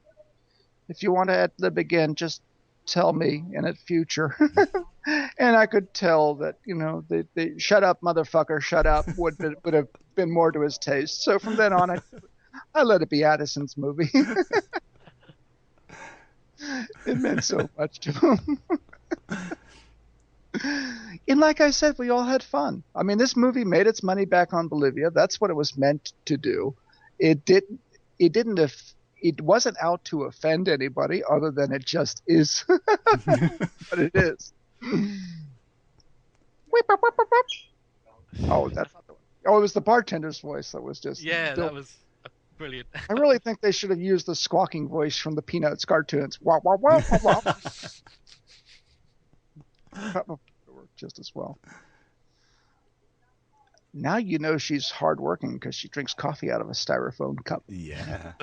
if you want to ad-lib again, just tell me in the future." And I could tell that, the "shut up, motherfucker, shut up" would have been more to his taste. So from then on, I let it be Addison's movie. It meant so much to him. And like I said, we all had fun. I mean, this movie made its money back on Bolivia. That's what it was meant to do. It wasn't out to offend anybody other than it just is. But it is. Oh, that's not the one. Oh, it was the bartender's voice that was just. Yeah, that was brilliant. I really think they should have used the squawking voice from the Peanuts cartoons. Wah, wah, wah, wah, wah. That would work just as well. Now you know she's hardworking because she drinks coffee out of a styrofoam cup. Yeah.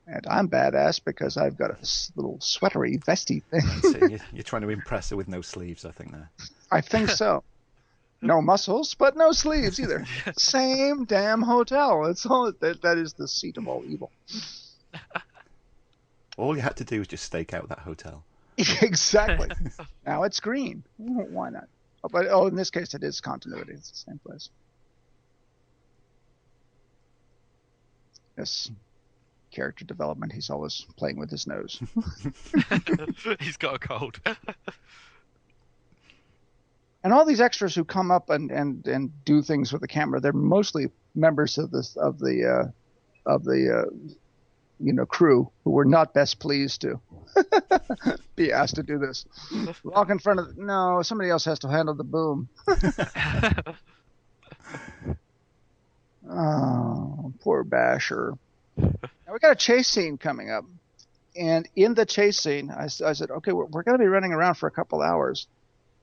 And I'm badass because I've got a little sweatery vesty thing. So you're trying to impress her with no sleeves, I think there. I think so. No muscles, but no sleeves either. Same damn hotel. It's all that is the seat of all evil. All you had to do was just stake out that hotel. Exactly. Now it's green. Why not? But in this case, it is continuity. It's the same place. Yes. Character development. He's always playing with his nose. He's got a cold. And all these extras who come up and do things with the camera, they're mostly members of the crew who were not best pleased to be asked to do this. Walk in front of no, somebody else has to handle the boom. Oh, poor Basher. Now we got a chase scene coming up, and in the chase scene, I said, okay, we're going to be running around for a couple hours.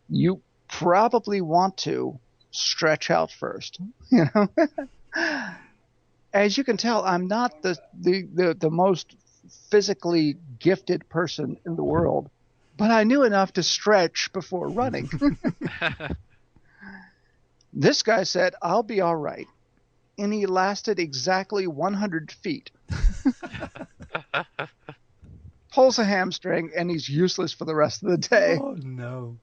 You probably want to stretch out first, As you can tell, I'm not the most physically gifted person in the world, but I knew enough to stretch before running. This guy said, I'll be all right. And he lasted exactly 100 feet. Pulls a hamstring, and he's useless for the rest of the day. Oh, no.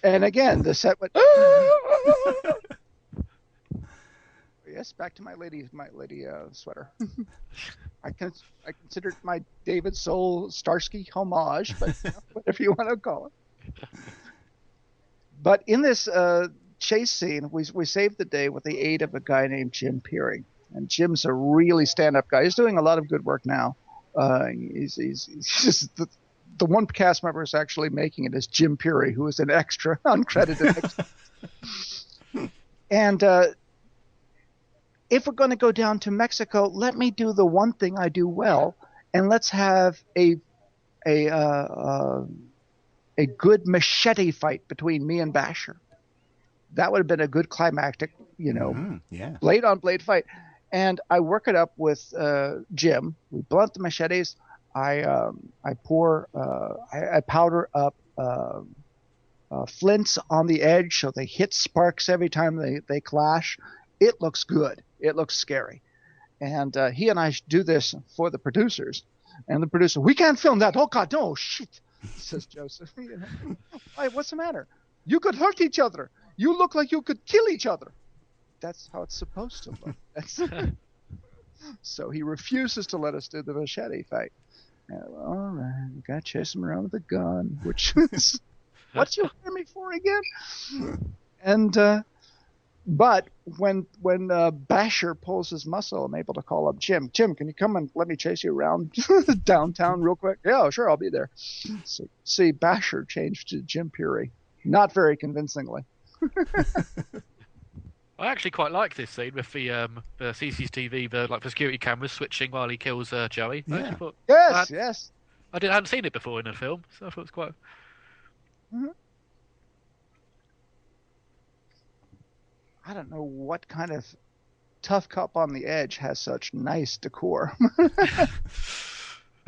And again, the set went. Yes, back to my lady sweater. I considered my David Soul Starsky homage, but whatever you want to call it. But in this chase scene, we saved the day with the aid of a guy named Jim Peary, and Jim's a really stand-up guy. He's doing a lot of good work now. He's just the one cast member who's actually making it is Jim Peary, who is an extra, uncredited extra. And if we're going to go down to Mexico, let me do the one thing I do well, and let's have a good machete fight between me and Basher. That would have been a good climactic, blade on blade fight. And I work it up with Jim. We blunt the machetes. I powder up flints on the edge so they hit sparks every time they clash. It looks good. It looks scary. And he and I do this for the producers. And the producer, we can't film that. Oh, God, no, shit, says Joseph. Why, what's the matter? You could hurt each other. You look like you could kill each other. That's how it's supposed to look. So he refuses to let us do the machete fight. All right, we got to chase him around with a gun, which is what you hire me for again? And but when Basher pulls his muscle, I'm able to call up Jim. Jim, can you come and let me chase you around downtown real quick? Yeah, sure, I'll be there. So, see, Basher changed to Jim Peary, not very convincingly. I actually quite like this scene with the CCTV, the security cameras switching while he kills Joey. Yeah. I actually thought, Yes. I hadn't seen it before in a film, so I thought it was quite. Mm-hmm. I don't know what kind of tough cop on the edge has such nice decor.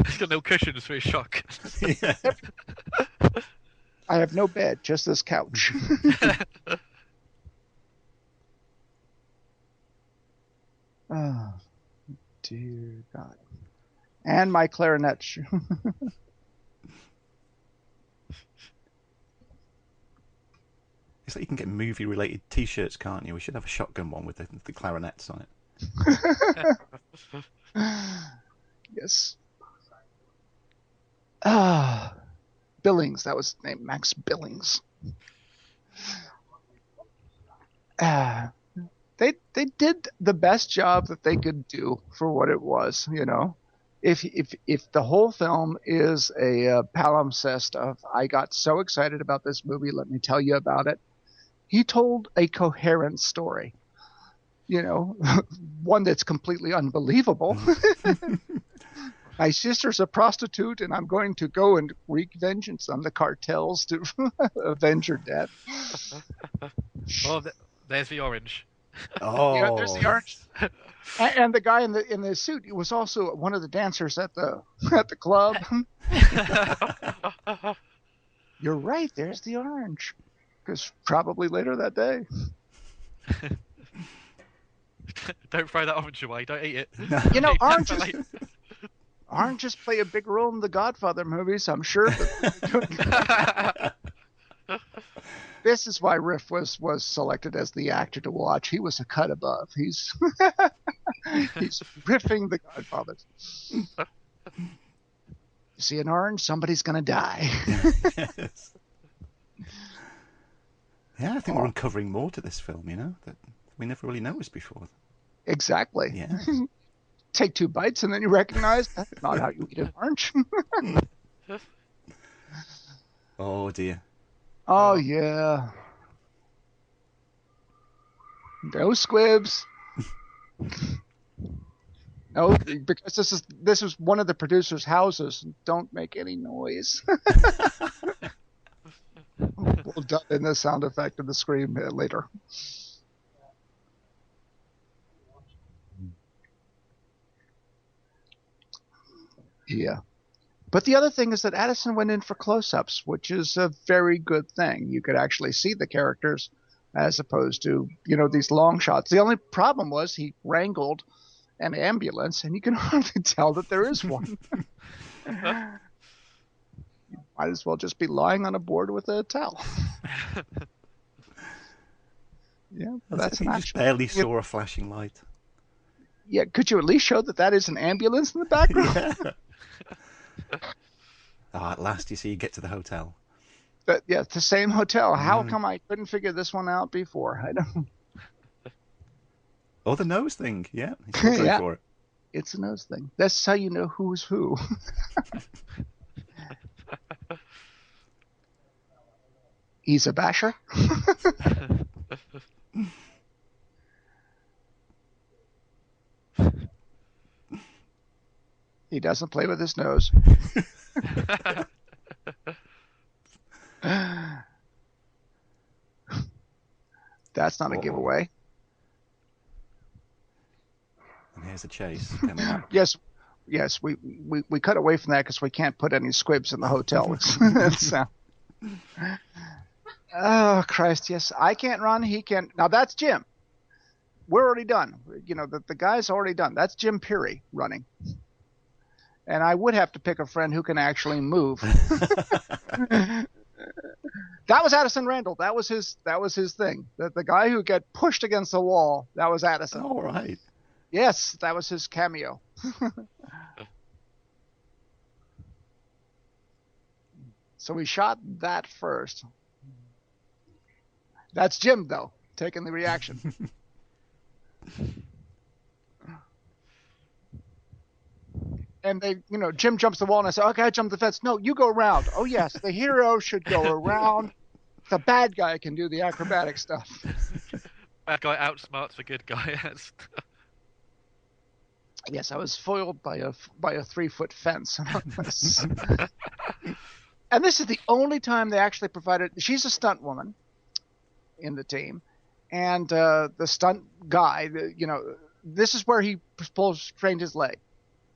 He's got no cushions for his shock. Yeah. I have no bed, just this couch. Oh, dear God. And my clarinet. It's like you can get movie-related T-shirts, can't you? We should have a shotgun one with the clarinets on it. Yes. Billings, that was his name, Max Billings. They did the best job that they could do for what it was, If the whole film is a palimpsest of I got so excited about this movie, let me tell you about it. He told a coherent story, one that's completely unbelievable. My sister's a prostitute, and I'm going to go and wreak vengeance on the cartels to avenge her death. Oh, there's the orange. Oh, There's the orange. And the guy in the suit was also one of the dancers at the club. You're right. There's the orange. Because probably later that day. Don't throw that orange away. Don't eat it. Oranges play a big role in the Godfather movies, I'm sure. This is why Riff was selected as the actor to watch. He was a cut above. He's riffing the Godfathers. You see an orange, somebody's going to die. Yes. Yeah, I think we're uncovering more to this film, that we never really noticed before. Exactly. Yeah. Take 2 bites and then you recognize that's not how you eat an orange. Oh, dear. Oh, yeah. No squibs. No, because this is one of the producers' houses. Don't make any noise. We'll dub in the sound effect of the scream later. Yeah. But the other thing is that Addison went in for close-ups, which is a very good thing. You could actually see the characters as opposed to, these long shots. The only problem was he wrangled an ambulance, and you can hardly tell that there is one. You might as well just be lying on a board with a towel. Yeah, that's an you just action. barely saw a flashing light. Yeah, could you at least show that is an ambulance in the background? At last, you get to the hotel. But yeah, it's the same hotel. How come I couldn't figure this one out before? I don't. Oh, the nose thing. Yeah, he's still going for it. It's a nose thing. That's how you know who's who. He's a basher. He doesn't play with his nose. That's not a giveaway. And here's a chase coming up. Yes, we cut away from that because we can't put any squibs in the hotel. Oh Christ! Yes, I can't run. He can. Now that's Jim. We're already done. The guy's already done. That's Jim Peary running. And I would have to pick a friend who can actually move. That was Addison Randall. That was his thing. The guy who got pushed against the wall. That was Addison. All right. Yes, that was his cameo. So we shot that first. That's Jim, though, taking the reaction. And Jim jumps the wall, and I say, okay, I jump the fence. No, you go around. Oh, yes, the hero should go around. The bad guy can do the acrobatic stuff. Bad guy outsmarts the good guy. Yes, I was foiled by a 3-foot fence. And this is the only time they actually provided. She's a stunt woman in the team, and the stunt guy. This is where he strained his leg.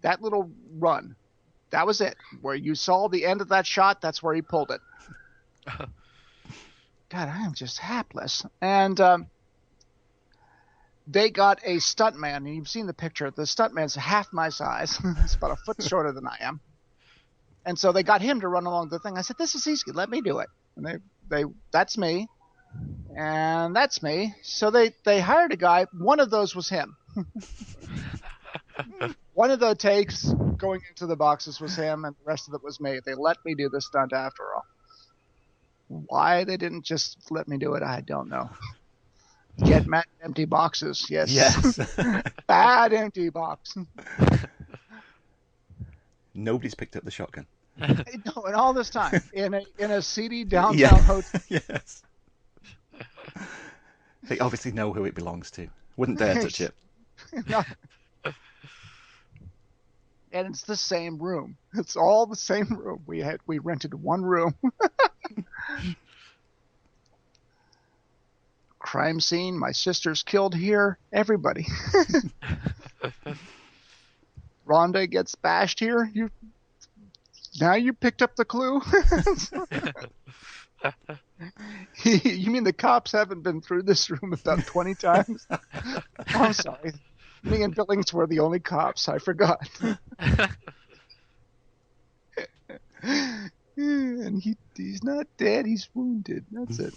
That little run, that was it. Where you saw the end of that shot, that's where he pulled it. God, I am just hapless. And they got a stuntman, and you've seen the picture. The stuntman's half my size. He's about a foot shorter than I am. And so they got him to run along the thing. I said, this is easy. Let me do it. And that's me. And that's me. So they hired a guy. One of those was him. One of the takes going into the boxes was him, and the rest of it was me. They let me do the stunt after all. Why they didn't just let me do it, I don't know. Get mad empty boxes, yes. Yes. Bad empty box. Nobody's picked up the shotgun. No, and all this time in a seedy downtown hotel. Yes. They obviously know who it belongs to. Wouldn't dare touch it. No. And it's the same room. It's all the same room. We rented one room. Crime scene. My sister's killed here. Everybody. Rhonda gets bashed here. Now you picked up the clue. You mean the cops haven't been through this room about 20 times? I'm sorry. Me and Billings were the only cops. I forgot. And he's not dead. He's wounded. That's it.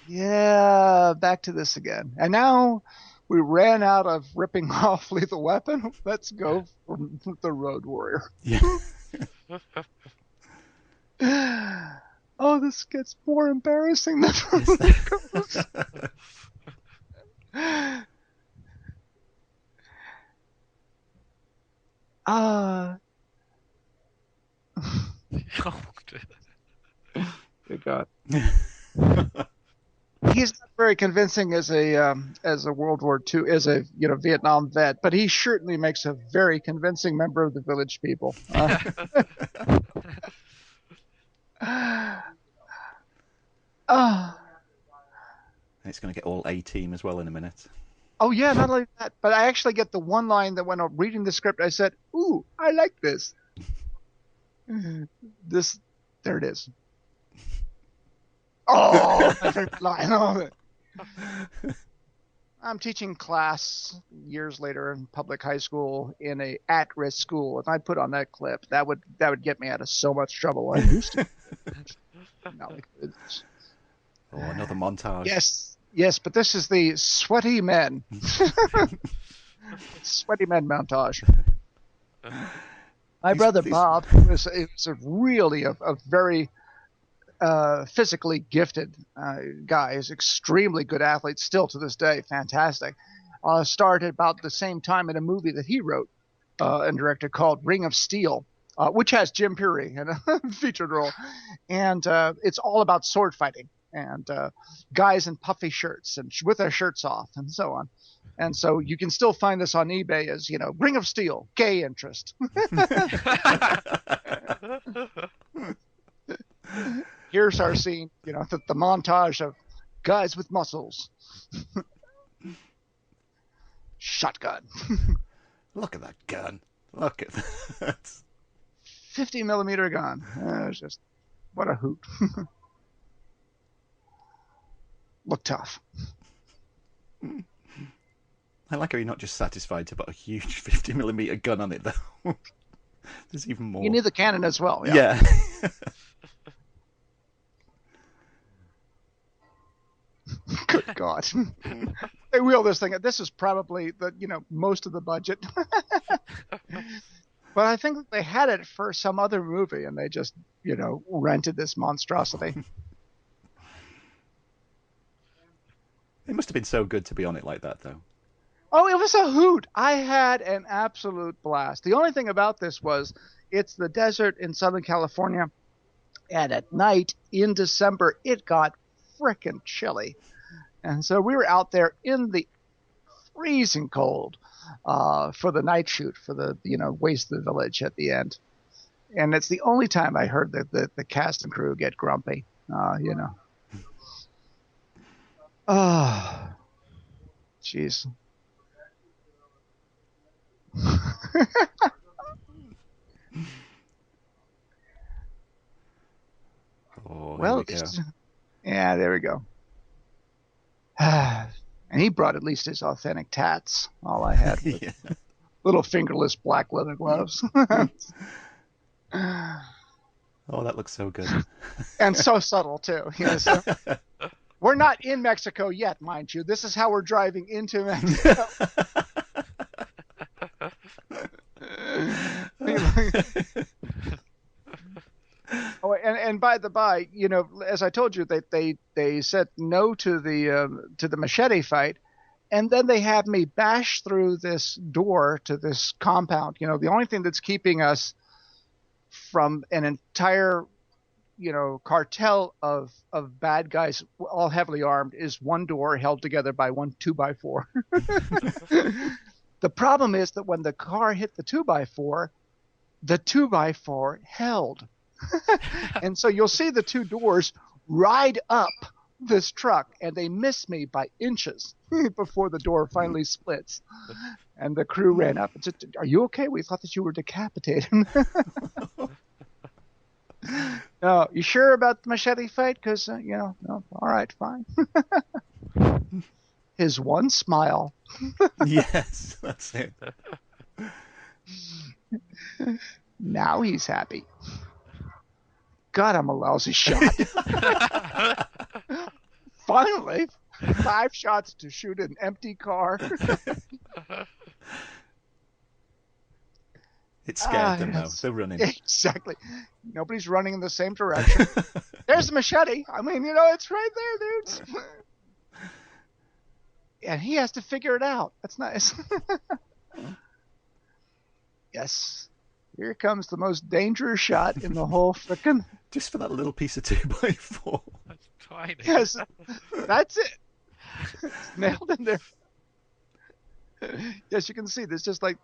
Yeah, back to this again. And now we ran out of ripping off Lethal Weapon. Let's go for the Road Warrior. Yeah. Oh, this gets more embarrassing than it goes. Good God. He's not very convincing as a World War II, as a Vietnam vet, but he certainly makes a very convincing member of the Village People. It's going to get all A-team as well in a minute. Oh yeah, not only that, but I actually get the one line that when I'm reading the script, I said, "Ooh, I like this." There it is. Oh, my favorite line. Oh. I'm teaching class years later in public high school in a at-risk school. If I put on that clip, that would get me out of so much trouble. I used to. No, Oh, another montage. Yes, but this is the sweaty men. Sweaty men montage. My brother Bob was really a very physically gifted guy. He's an extremely good athlete still to this day. Fantastic. Started about the same time in a movie that he wrote and directed called Ring of Steel, which has Jim Fury in a featured role. And it's all about sword fighting and guys in puffy shirts and with their shirts off and so on. And so you can still find this on eBay as, Ring of Steel, gay interest. Here's our scene, the montage of guys with muscles. Shotgun. Look at that gun. Look at that. 50 millimeter gun. It's just, what a hoot. Look tough. I like how you're not just satisfied to put a huge 50 millimeter gun on it, though. There's even more. You need the cannon as well. Yeah. Good God. They wheel this thing. This is probably most of the budget. But I think they had it for some other movie and they just, rented this monstrosity. It must have been so good to be on it like that, though. Oh, it was a hoot. I had an absolute blast. The only thing about this was it's the desert in Southern California, and at night in December, it got frickin' chilly. And so we were out there in the freezing cold for the night shoot, for the, Waste the Village at the end. And it's the only time I heard the cast and crew get grumpy, Oh, jeez. Oh, well, yeah, there we go. And he brought at least his authentic tats. All I had was little fingerless black leather gloves. Oh, that looks so good. And so subtle, too. We're not in Mexico yet, mind you. This is how we're driving into Mexico. Oh, and by the by, as I told you, they said no to the machete fight, and then they have me bash through this door to this compound. The only thing that's keeping us from an entire cartel of bad guys, all heavily armed, is one door held together by one 2x4. The problem is that when the car hit the 2x4, the 2x4 held. And so you'll see the two doors ride up this truck, and they miss me by inches before the door finally splits. And the crew ran up and said, "Are you okay? We thought that you were decapitated." No, you sure about the machete fight? Because, no, all right, fine. His one smile. Yes, that's it. Now he's happy. God, I'm a lousy shot. Finally, 5 shots to shoot an empty car. It scared them, though. They're running. Exactly. Nobody's running in the same direction. There's the machete. I mean, it's right there, dudes. And he has to figure it out. That's nice. Yes. Here comes the most dangerous shot in the whole frickin'... Just for that little piece of 2x4. That's tiny. Yes. That's it. It's nailed in there. Yes, you can see there's just like...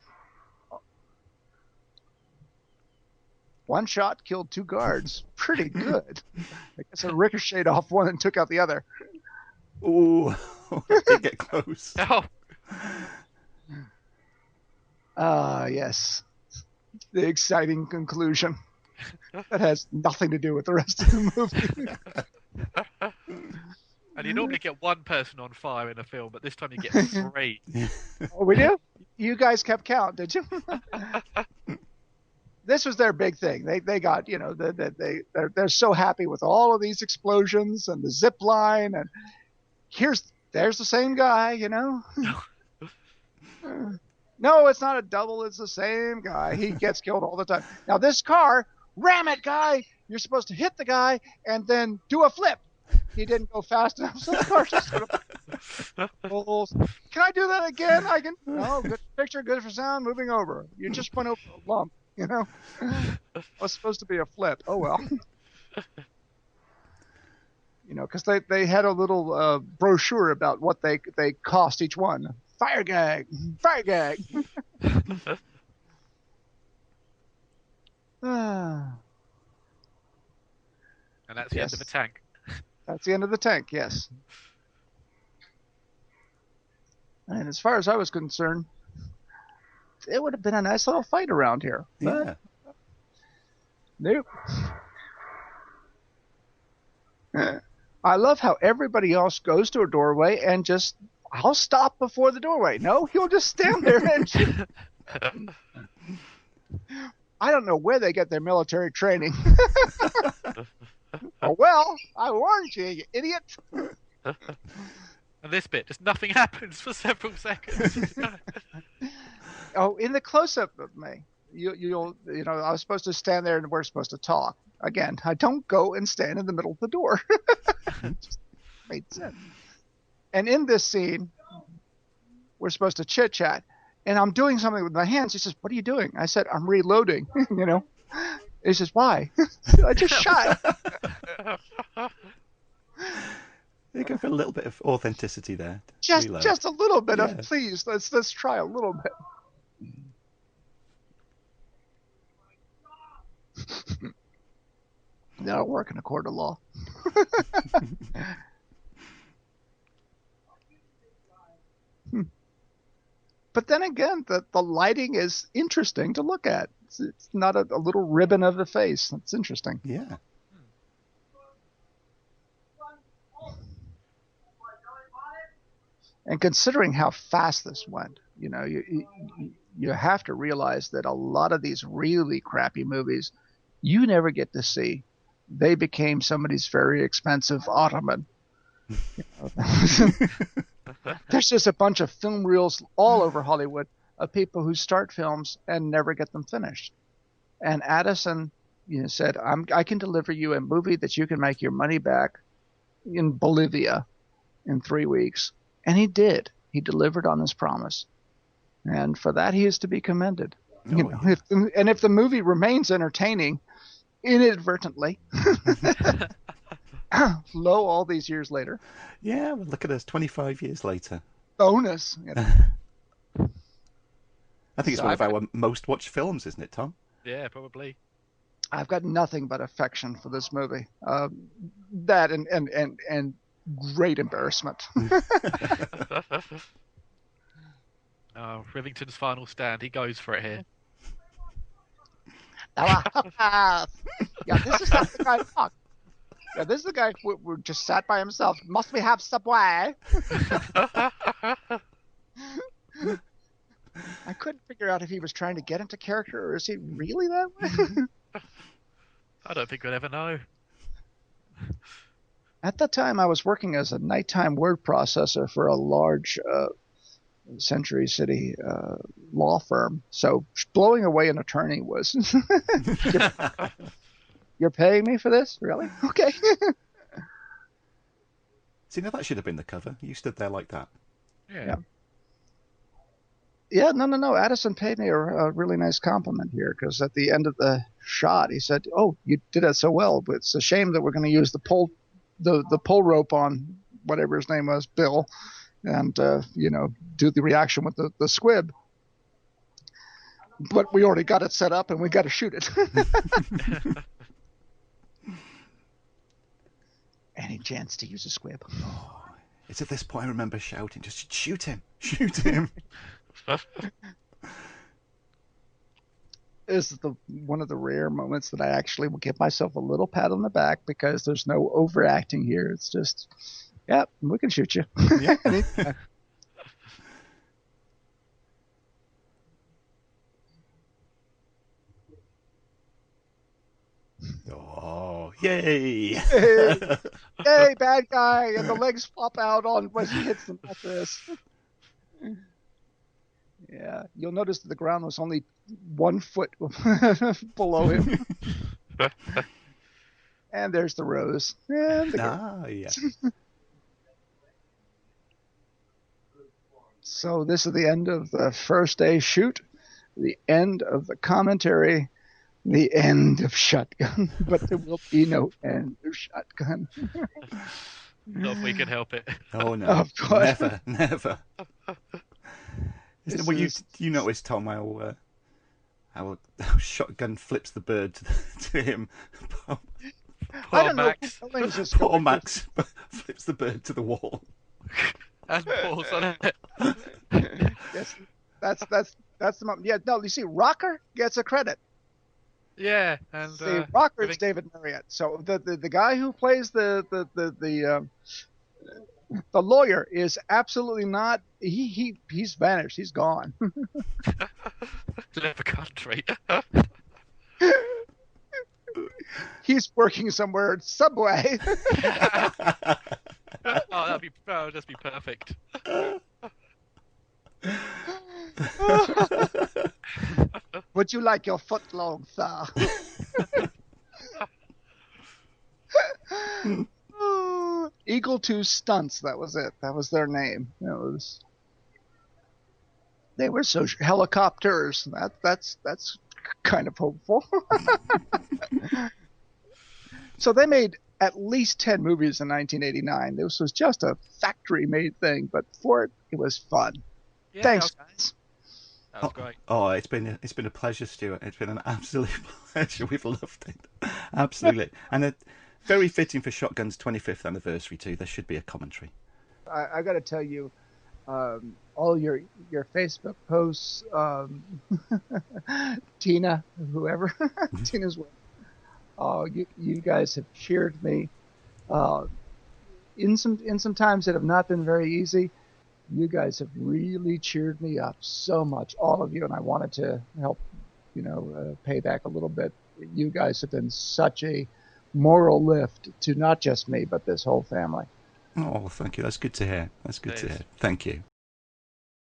One shot killed 2 guards. Pretty good. I guess I ricocheted off one and took out the other. Ooh, did get close. Oh. Yes. The exciting conclusion. That has nothing to do with the rest of the movie. And you normally get one person on fire in a film, but this time you get 3. Oh, we do? You guys kept count, did you? This was their big thing. They got, they're so happy with all of these explosions and the zip line, and there's the same guy, No, it's not a double, it's the same guy. He gets killed all the time. Now this car, ram it, guy. You're supposed to hit the guy and then do a flip. He didn't go fast enough, so the car just sort of... Can I do that again? I can. No, good picture, good for sound. Moving over. You just went over a lump. It was supposed to be a flip. Oh well. Because they had a little brochure about what they cost each one. Fire gag. Fire gag. And that's the end of the tank. That's the end of the tank, yes. And as far as I was concerned, it would have been a nice little fight around here. Yeah. Nope. I love how everybody else goes to a doorway and just, I'll stop before the doorway. No, he'll just stand there and shoot. I don't know where they get their military training. Oh, well, I warned you, you idiot. And this bit, just nothing happens for several seconds. Oh, in the close-up of me, I was supposed to stand there and we're supposed to talk. Again, I don't go and stand in the middle of the door. Just made sense. And in this scene, we're supposed to chit-chat, and I'm doing something with my hands. He says, "What are you doing?" I said, "I'm reloading." He says, "Why?" I just shot. You go for a little bit of authenticity there. Just a little bit of, Yeah. please. Let's try a little bit. That'll work in a court of law. But then again, the lighting is interesting to look at. It's not a little ribbon of the face. That's interesting. Yeah. And considering how fast this went, you have to realize that a lot of these really crappy movies you never get to see. They became somebody's very expensive ottoman. There's just a bunch of film reels all over Hollywood of people who start films and never get them finished. And Addison, said, I can deliver you a movie that you can make your money back in Bolivia in 3 weeks. And he did. He delivered on his promise. And for that, he is to be commended. If the movie remains entertaining, inadvertently, low all these years later. Yeah, well, look at us, 25 years later. Bonus. I think it's one of our most watched films, isn't it, Tom? Yeah, probably. I've got nothing but affection for this movie. That and great embarrassment. Rivington's final stand. He goes for it here. Yeah, this is not the guy to talk. Yeah, this is the guy who just sat by himself. Must we have Subway? I couldn't figure out if he was trying to get into character or is he really that way? I don't think we'll ever know. At that time, I was working as a nighttime word processor for a large Century City law firm. So blowing away an attorney was... You're paying me for this? Really? Okay. See, now that should have been the cover. You stood there like that. Yeah. Yeah, no. Addison paid me a really nice compliment here because at the end of the shot, he said, "Oh, you did that so well, but it's a shame that we're going to use the pole rope on whatever his name was, Bill, and do the reaction with the squib. But we already got it set up, and we got to shoot it." Any chance to use a squib? Oh, it's at this point I remember shouting, "Just shoot him! Shoot him!" is one of the rare moments that I actually will give myself a little pat on the back because there's no overacting here. It's just, yeah, we can shoot you. Yeah. Oh, yay! Yay, bad guy! And the legs flop out on when he hits the mattress. Yeah, you'll notice that the ground was only 1 foot below him. And there's the rose. And Yeah. So this is the end of the first day shoot, the end of the commentary, the end of Shotgun. But there will be no end of Shotgun. Not if we can help it. Oh no, Of course. never. This Well, is- you notice, Tom, how Shotgun flips the bird to him. I Poor don't Max. know. Billings is Poor going Max flips the bird to the wall. And Paul's on it. Yes, that's the moment. Yeah, no, you see, Rocker gets a credit. Yeah, and See, Rocker I is think- David Marriott. So the guy who plays the lawyer is absolutely not. He's vanished. He's gone. left the country. He's working somewhere at Subway. That would just be perfect. Would you like your foot long, sir? Eagle 2 Stunts, that was it. That was their name. They were social helicopters. That's kind of hopeful. So they made at least 10 movies in 1989. This was just a factory-made thing, but for it, it was fun. Yeah, Thanks, guys. That was great. Oh, it's been a pleasure, Stuart. It's been an absolute pleasure. We've loved it, absolutely, and very fitting for Shotgun's 25th anniversary too. There should be a commentary. I got to tell you, all your Facebook posts, Tina, whoever, Tina's work. Oh, you guys have cheered me. In some times that have not been very easy. You guys have really cheered me up so much, all of you, and I wanted to help, pay back a little bit. You guys have been such a moral lift to not just me, but this whole family. Oh, thank you. That's good to hear. That's good to Yes. hear. Thank you.